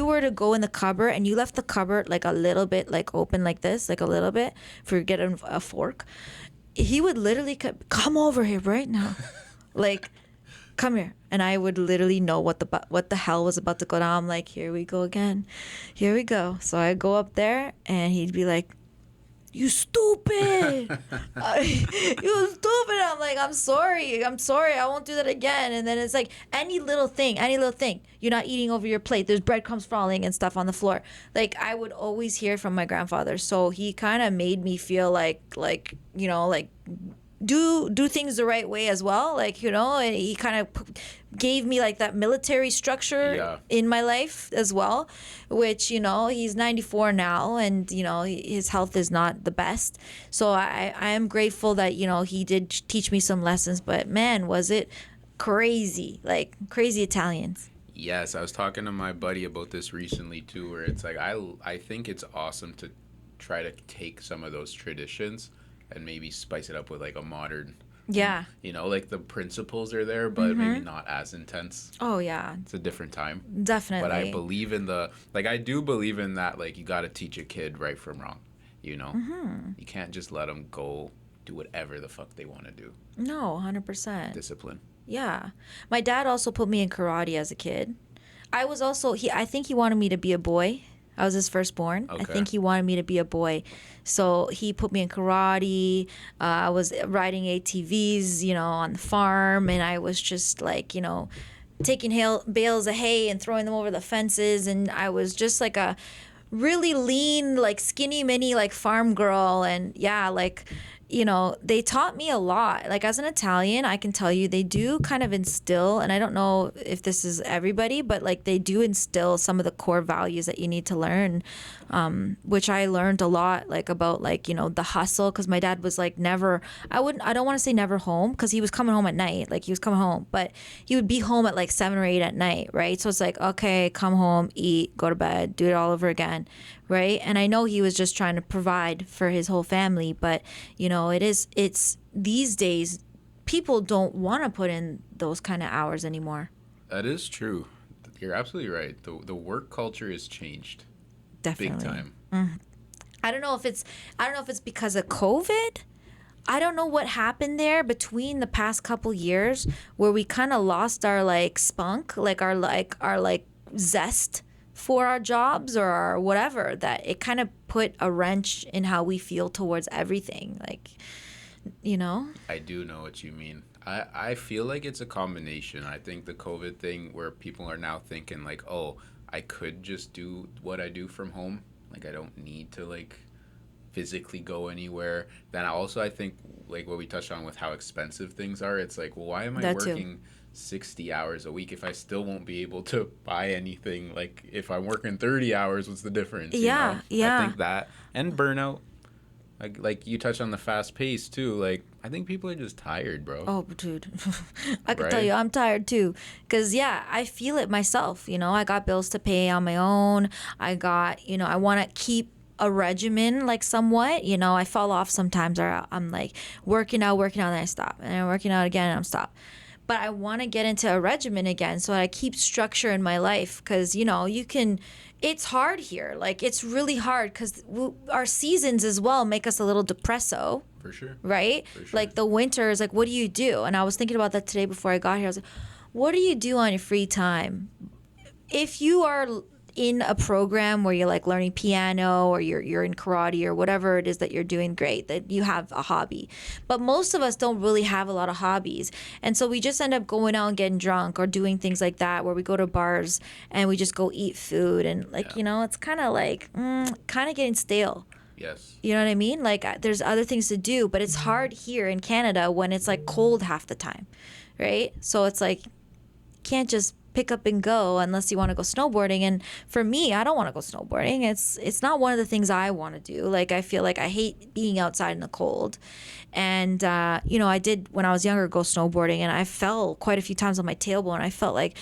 were to go in the cupboard and you left the cupboard like a little bit like open like this, like a little bit, for you get a fork, he would literally come over here right now, like, come here, and I would literally know what the hell was about to go down. I'm like, here we go again, here we go. So I go up there, and he'd be like, you stupid. You stupid. I'm like, I'm sorry. I won't do that again. And then it's like any little thing. You're not eating over your plate. There's breadcrumbs falling and stuff on the floor. Like, I would always hear from my grandfather. So he kind of made me feel like, do things the right way as well. Like, and he kind of gave me like that military structure in my life as well, which, he's 94 now, and, his health is not the best. So I am grateful that, he did teach me some lessons, but man, was it crazy, like crazy Italians. Yes, I was talking to my buddy about this recently too, where it's like I think it's awesome to try to take some of those traditions and maybe spice it up with like a modern, like the principles are there, but maybe not as intense. Oh yeah, it's a different time. Definitely. But I believe in I do believe in that. Like, you got to teach a kid right from wrong. You can't just let them go do whatever the fuck they want to do. No, 100%. Discipline. Yeah, my dad also put me in karate as a kid. I was also I think he wanted me to be a boy. I was his firstborn. Okay. I think he wanted me to be a boy. So he put me in karate. I was riding ATVs, on the farm. And I was just like, taking bales of hay and throwing them over the fences. And I was just like a really lean, like skinny mini, like farm girl. And yeah, like, they taught me a lot. Like, as an Italian, I can tell you they do kind of instill, and I don't know if this is everybody, but like they do instill some of the core values that you need to learn, which I learned a lot, like about like, the hustle, because my dad was like never, I don't want to say never home, because he was coming home at night, like he was coming home, but he would be home at like 7 or 8 at night, right? So it's like, okay, come home, eat, go to bed, do it all over again, right? And I know he was just trying to provide for his whole family, but it's these days people don't want to put in those kind of hours anymore. That is true. You're absolutely right. The work culture has changed. Definitely. Big time. Mm-hmm. I don't know if it's because of COVID. I don't know what happened there between the past couple years where we kind of lost our like spunk, like our zest for our jobs or our whatever, that it kind of put a wrench in how we feel towards everything. Like, I do know what you mean. I feel like it's a combination. I think the COVID thing where people are now thinking like, oh, I could just do what I do from home. Like, I don't need to like physically go anywhere. Then I think like what we touched on with how expensive things are. It's like, well, why am I working 60 hours a week if I still won't be able to buy anything? Like, if I'm working 30 hours, what's the difference? Yeah. I think that, and burnout. Like you touched on the fast pace too. Like, I think people are just tired, bro. Oh, dude. I can tell you I'm tired too. Because, I feel it myself. I got bills to pay on my own. I want to keep a regimen, like somewhat. I fall off sometimes, or I'm like working out, then I stop. And I'm working out again and I'm stop. But I want to get into a regimen again so I keep structure in my life. Because, it's hard here. Like, it's really hard because our seasons as well make us a little depresso. For sure. Right? For sure. Like, the winter is like, what do you do? And I was thinking about that today before I got here. I was like, what do you do on your free time? If you are in a program where you're like learning piano or you're in karate or whatever it is that you're doing, great, that you have a hobby. But most of us don't really have a lot of hobbies. And so we just end up going out and getting drunk or doing things like that, where we go to bars and we just go eat food. And like, it's kind of like, kind of getting stale. Yes. You know what I mean? Like, there's other things to do, but it's hard here in Canada when it's like cold half the time, right? So it's like, can't just pick up and go unless you want to go snowboarding. And for me, I don't want to go snowboarding. It's not one of the things I want to do. Like, I feel like I hate being outside in the cold. And I did, when I was younger, go snowboarding, and I fell quite a few times on my tailbone. I felt like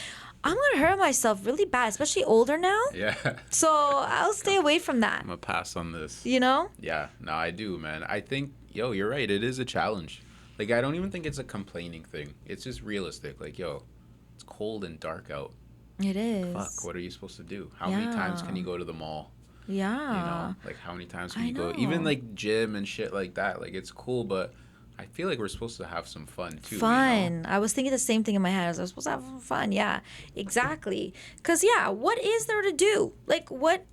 I'm gonna hurt myself really bad, especially older now. Yeah. So I'll stay away from that. I'm gonna pass on this. Yeah, no, I do, man. I think you're right, it is a challenge. Like, I don't even think it's a complaining thing. It's just realistic. Like, it's cold and dark out. It is. Fuck, what are you supposed to do? How many times can you go to the mall? Yeah. Like, how many times can you go? Even like gym and shit like that. Like, it's cool, but I feel like we're supposed to have some fun too. I was thinking the same thing in my head. I was supposed to have some fun. Yeah, exactly. Because what is there to do? Like, what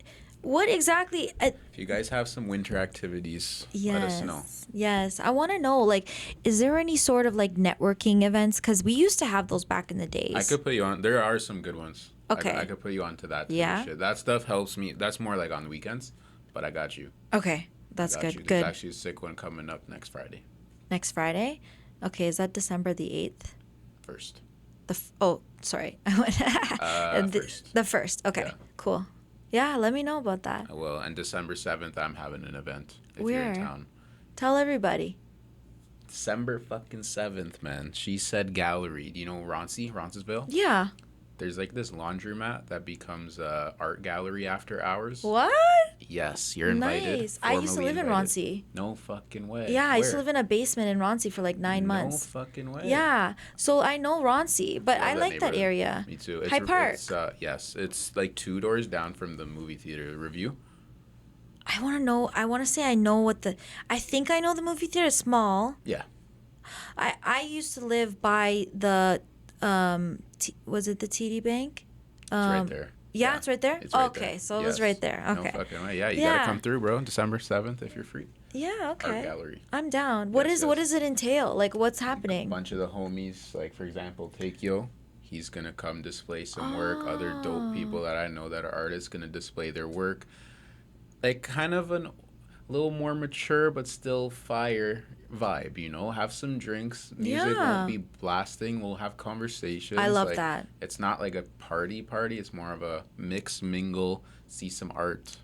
what exactly? If you guys have some winter activities, let us know. Yes. I want to know, like, is there any sort of like networking events? Because we used to have those back in the days. I could put you on. There are some good ones. Okay. I could put you on to that too. Yeah. Shit. That stuff helps me. That's more like on the weekends, but I got you. Okay. That's good. Good. There's actually a sick one coming up next Friday. Next Friday? Okay. Is that December the 8th? First. Sorry. First. The first. Okay. Yeah. Cool. Yeah, let me know about that. I will. And December 7th, I'm having an event if Where? you're in town. Tell everybody. December fucking 7th, man. She said gallery. Do you know Roncey? Roncesville? Yeah. There's like this laundromat that becomes a art gallery after hours. What? Yes, you're invited. Nice. I used to live in Roncey. No fucking way. Yeah, I used to Where? live in a basement in Roncey for like 9 months. No fucking way. Yeah. So I know Roncey, but I Love like that neighborhood. area. Me too. Hyde Park. It's, yes, it's like 2 doors down from the movie theater Review. I want to know. I want to say I know what the. I think I know the movie theater. It's small. Yeah. I used to live by the. Was it the TD Bank? It's right there. Yeah, it's right there? It's right Okay, there. so it was right there. Okay. No fucking way. Yeah, you Yeah. gotta come through, bro. December 7th if you're free. Yeah, Art okay. gallery. I'm down. What Yes, what yes. does it entail? Like, what's A happening? bunch of the homies, like for example, Takeo, he's gonna come display some work. Other dope people that I know that are artists gonna display their work. Like kind of a little more mature but still fire vibe, you know? Have some drinks. Music Yeah. won't be blasting. We'll have conversations. I love like, that. It's not like a party. It's more of a mix, mingle, see some art.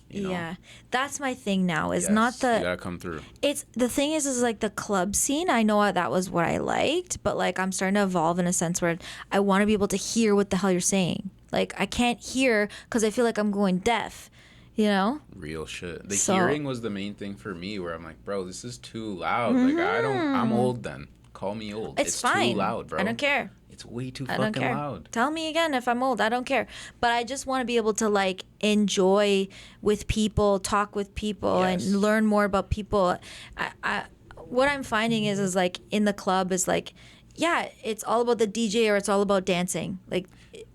You know? Yeah. That's my thing now. Is Yes, not you the gotta come through. it's the thing is like the club scene. I know that was what I liked, but like I'm starting to evolve in a sense where I want to be able to hear what the hell you're saying. Like I can't hear because I feel like I'm going deaf. You know? Real shit. The So- hearing was the main thing for me where I'm like, bro, this is too loud. Like I'm old then. Call me old. It's fine. too loud, bro. I don't care. It's way too I don't fucking care. loud. Tell me again if I'm old. I don't care. But I just want to be able to like enjoy with people, talk with people, Yes. and learn more about people. What I'm finding is like in the club is like, yeah, it's all about the DJ or it's all about dancing. Like,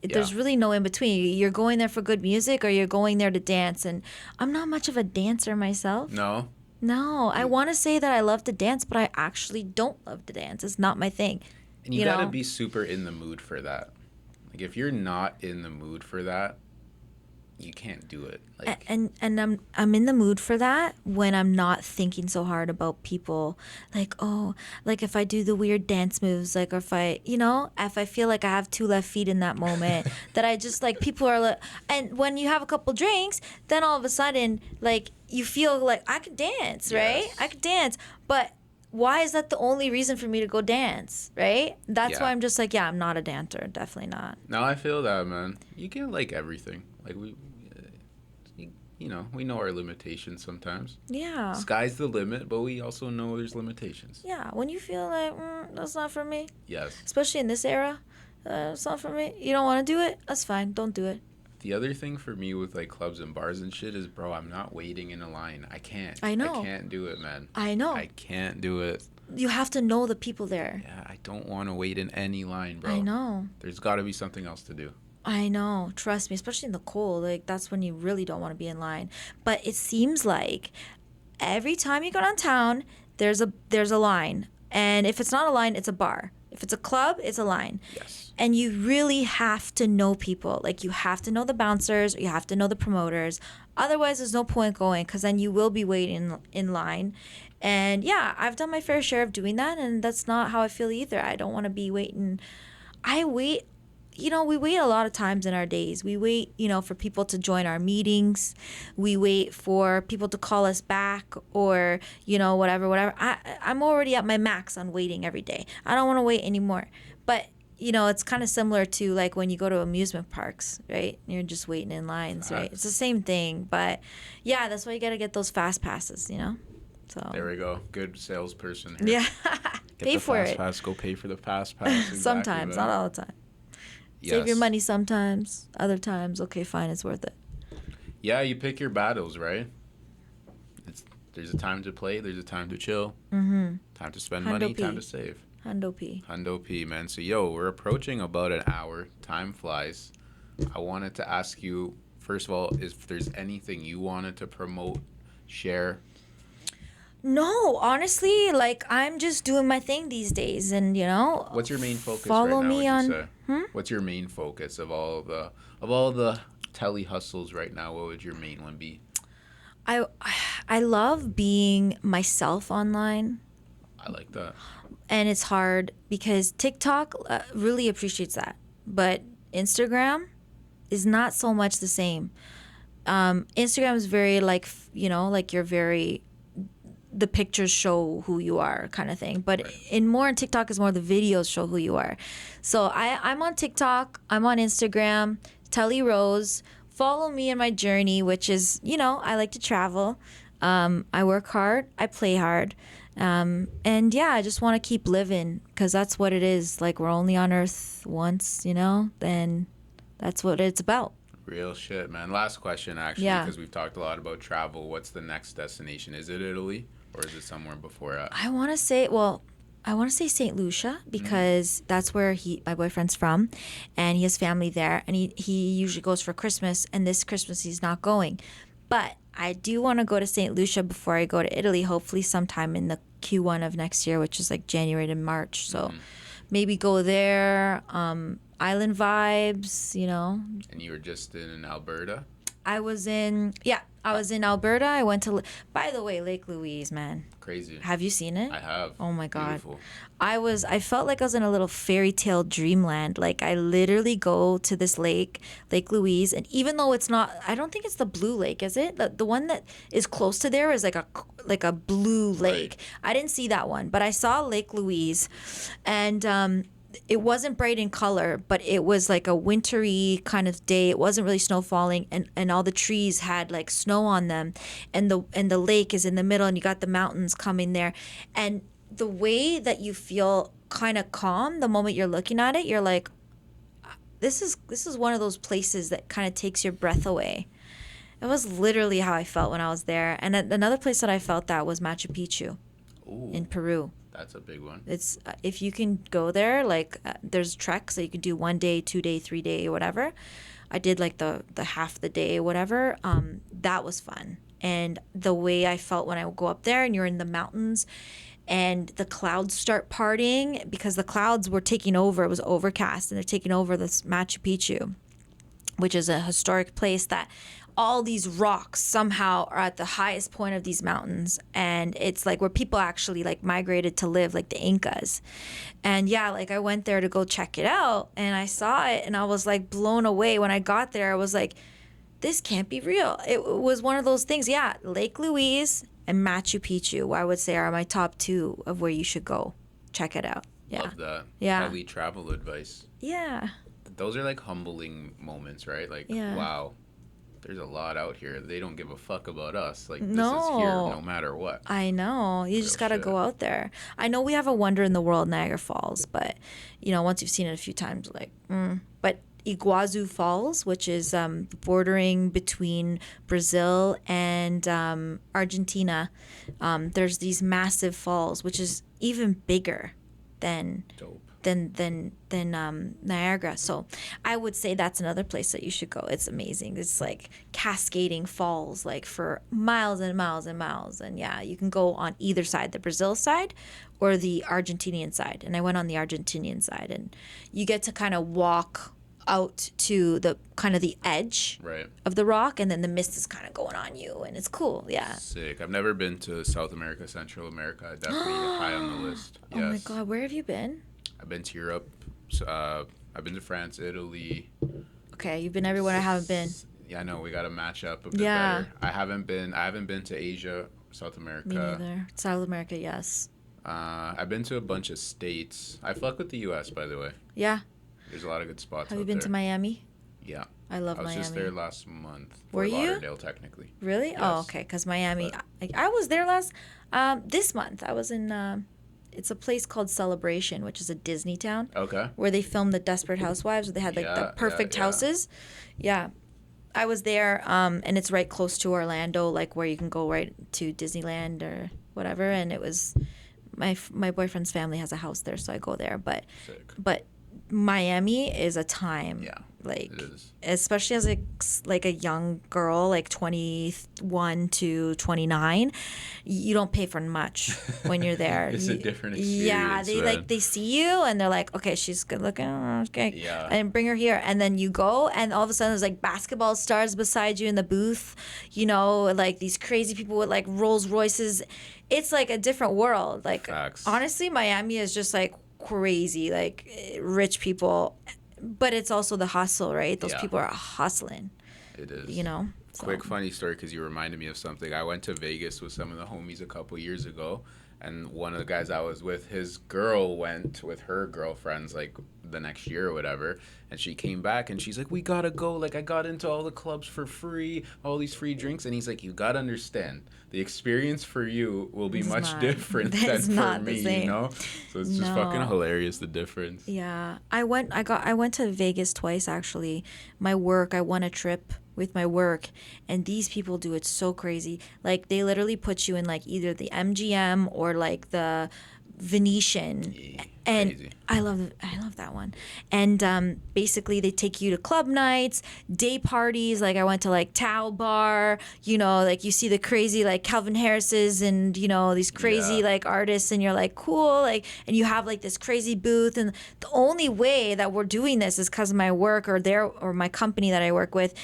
there's really no in between. You're going there for good music or you're going there to dance. And I'm not much of a dancer myself. No. No, I want to say that I love to dance, but I actually don't love to dance. It's not my thing. And you gotta be super in the mood for that. Like if you're not in the mood for that, you can't do it. Like And I'm in the mood for that when I'm not thinking so hard about people. Like, oh, like if I do the weird dance moves, like, or if I feel like I have 2 left feet in that moment, that I just like people are like, and when you have a couple drinks, then all of a sudden like you feel like I could dance, right? Yes. I could dance, but why is that the only reason for me to go dance, right? That's why I'm just like, yeah, I'm not a dancer, definitely not. no, I feel that, man. You can like everything. Like we know our limitations sometimes. Yeah. Sky's the limit, but we also know there's limitations. Yeah, when you feel like that's not for me, Yes. especially in this era, it's not for me. You don't want to do it? That's fine. Don't do it. The other thing for me with like clubs and bars and shit is, bro, I'm not waiting in a line. I can't. I know. I can't do it, man. I know. I can't do it. You have to know the people there. Yeah, I don't want to wait in any line, bro. I know. There's got to be something else to do. I know. Trust me, especially in the cold. Like, that's when you really don't want to be in line. But it seems like every time you go downtown, there's a line. And if it's not a line, it's a bar. If it's a club, it's a line. Yes. And you really have to know people. Like, you have to know the bouncers, or you have to know the promoters. Otherwise, there's no point going, because then you will be waiting in line. And yeah, I've done my fair share of doing that, and that's not how I feel either. I don't want to be waiting. I wait. We wait a lot of times in our days. We wait, for people to join our meetings. We wait for people to call us back or, whatever. I'm already at my max on waiting every day. I don't want to wait anymore. But, it's kind of similar to like when you go to amusement parks, right? You're just waiting in lines, right? It's the same thing. But yeah, that's why you got to get those fast passes, So There we go. Good salesperson here. yeah, Get pay the for fast it. pass. Go pay for the fast pass. Exactly, Sometimes, man. not all the time. Save your Yes. money sometimes. Other times, okay, fine, it's worth it. Yeah, you pick your battles, right? There's a time to play. There's a time to chill. Mm-hmm. Time to spend Hundo money. P. Time to save. Hundo P. Hundo P, man. So, we're approaching about an hour. Time flies. I wanted to ask you, first of all, if there's anything you wanted to promote, share. No, honestly, like I'm just doing my thing these days, and What's your main focus right follow now, me would you on. say? What's your main focus of all the telly hustles right now? What would your main one be? I I love being myself online, I like that. and it's hard because TikTok really appreciates that, but Instagram is not so much the same. Instagram is very like like you're very the pictures show who you are kind of thing, but Right. in TikTok is more the videos show who you are. So I'm on TikTok, I'm on Instagram, Telly Rose. Follow me in my journey, which is I like to travel. I work hard, I play hard, and yeah, I just want to keep living because that's what it is. Like we're only on Earth once, then that's what it's about. Real shit, man. Last question, actually, Yeah. because we've talked a lot about travel. What's the next destination? Is it Italy or is it somewhere before that? I want to say St. Lucia because that's where my boyfriend's from, and he has family there, and he usually goes for Christmas, and this Christmas he's not going. But I do want to go to St. Lucia before I go to Italy, hopefully sometime in the Q1 of next year, which is like January to March. So maybe go there, island vibes, And you were just in Alberta? I was in Alberta. I went to, by the way, Lake Louise, man. Crazy. Have you seen it? I have. Oh my God. Beautiful. I felt like I was in a little fairy tale dreamland. Like I literally go to this lake, Lake Louise, and even though it's not, I don't think it's the blue lake, is it? The one that is close to there is like a blue lake. Right. I didn't see that one, but I saw Lake Louise, and it wasn't bright in color, but it was like a wintry kind of day. It wasn't really snow falling, and all the trees had like snow on them, and the lake is in the middle, and you got the mountains coming there, and the way that you feel kind of calm the moment you're looking at it, you're like, this is one of those places that kind of takes your breath away. It was literally how I felt when I was there. And another place that I felt that was Machu Picchu Ooh, in Peru. that's a big one. It's if you can go there, like there's treks that you can do 1 day, 2 day, 3 day, or whatever. I did like the half the day, whatever. That was fun, and the way I felt when I would go up there, and you're in the mountains, and the clouds start parting because the clouds were taking over. It was overcast, and they're taking over this Machu Picchu, which is a historic place that all these rocks somehow are at the highest point of these mountains, and it's like where people actually like migrated to live, like the Incas. And yeah, like I went there to go check it out, and I saw it, and I was like blown away. When I got there, I was like, this can't be real. It was one of those things. Yeah, Lake Louise and Machu Picchu, I would say, are my top 2 of where you should go. Check it out. Yeah. Love that. Yeah. Elite travel advice. Yeah. Those are like humbling moments, right? Like, Yeah. wow, there's a lot out here. They don't give a fuck about us. Like, this is No. here no matter what. I know. You just Real got to shit. go out there. I know we have a wonder in the world, Niagara Falls, but, once you've seen it a few times, like, But Iguazu Falls, which is bordering between Brazil and Argentina, there's these massive falls, which is even bigger than Dope. than Niagara. So I would say that's another place that you should go. It's amazing. It's like cascading falls like for miles and miles and miles. And yeah, you can go on either side, the Brazil side or the Argentinian side. And I went on the Argentinian side, and you get to kind of walk out to the kind of the edge Right. of the rock, and then the mist is kind of going on you, and it's cool. Yeah. Sick. I've never been to South America, Central America. Definitely high on the list. Yes. Oh my God, where have you been? I've been to Europe. So, I've been to France, Italy. Okay, you've been everywhere I haven't been. Yeah, I know. We got to match up a bit Yeah. better. I haven't been to Asia, South America. Me neither. South America, yes. I've been to a bunch of states. I fuck with the U.S., by the way. Yeah. There's a lot of good spots Have out you been there. to Miami? Yeah. I love I was Miami. just there last month. Were Fort you? Lauderdale, technically. Really? Yes. Oh, okay. Because Miami, I was there this month. I was in, it's a place called Celebration, which is a Disney town Okay. where they filmed the Desperate Housewives, where they had like Yeah, the perfect yeah. houses. Yeah. I was there, and it's right close to Orlando, like where you can go right to Disneyland or whatever. And it was, my boyfriend's family has a house there, so I go there. Sick. But Miami is a time. Yeah, Like, it is. especially as a young girl, like 21 to 29, you don't pay for much when you're there. It's a different experience. Yeah, man. they see you and they're like, okay, she's good looking, okay, Yeah. and bring her here. And then you go, and all of a sudden there's like basketball stars beside you in the booth, you know, like these crazy people with like Rolls Royces. It's like a different world. Like, Facts. honestly, Miami is just like crazy, like rich people, but it's also the hustle, right? Those Yeah. people are hustling, It is. you know. So. Quick funny story, because you reminded me of something. I went to Vegas with some of the homies a couple years ago, and one of the guys I was with, his girl went with her girlfriends like the next year or whatever, and she came back and she's like, we gotta go, like I got into all the clubs for free, all these free drinks. And he's like, you gotta understand, the experience for you will be much different than for me, you know. So it's just fucking hilarious, the difference. Yeah, I went to Vegas twice actually. I won a trip with my work, and these people do it so crazy. Like, they literally put you in like either the MGM or like the Venetian. Yeah, And crazy. I love that one. And basically they take you to club nights, day parties. Like, I went to like Tao Bar, you know, like you see the crazy like Calvin Harris's and, you know, these crazy like artists, and you're like, cool, like, and you have like this crazy booth. And the only way that we're doing this is because of my work, or my company that I work with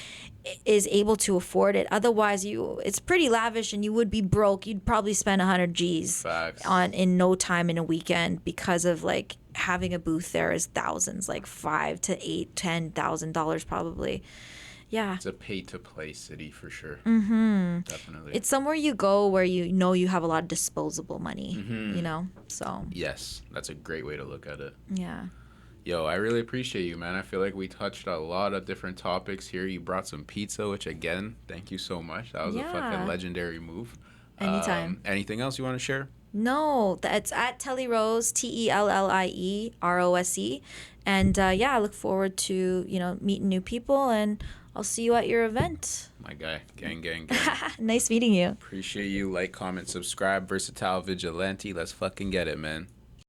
is able to afford it. Otherwise, it's pretty lavish and you would be broke. You'd probably spend 100 G's Facts. in no time in a weekend, because of like having a booth there is thousands, like $5,000 to $8,000-$10,000 probably. Yeah. It's a pay to play city for sure. Mm-hmm. Definitely. It's somewhere you go where you know you have a lot of disposable money, you know? So, Yes, that's a great way to look at it. yeah. Yo, I really appreciate you, man. I feel like we touched a lot of different topics here. You brought some pizza, which, again, thank you so much. That was a fucking legendary move. Anytime. Anything else you want to share? No, that's at Tellie Rose, TELLIE ROSE. And I look forward to, meeting new people, and I'll see you at your event. My guy. Gang, gang, gang. Nice meeting you. Appreciate you. Like, comment, subscribe. Versatile Vigilante. Let's fucking get it, man.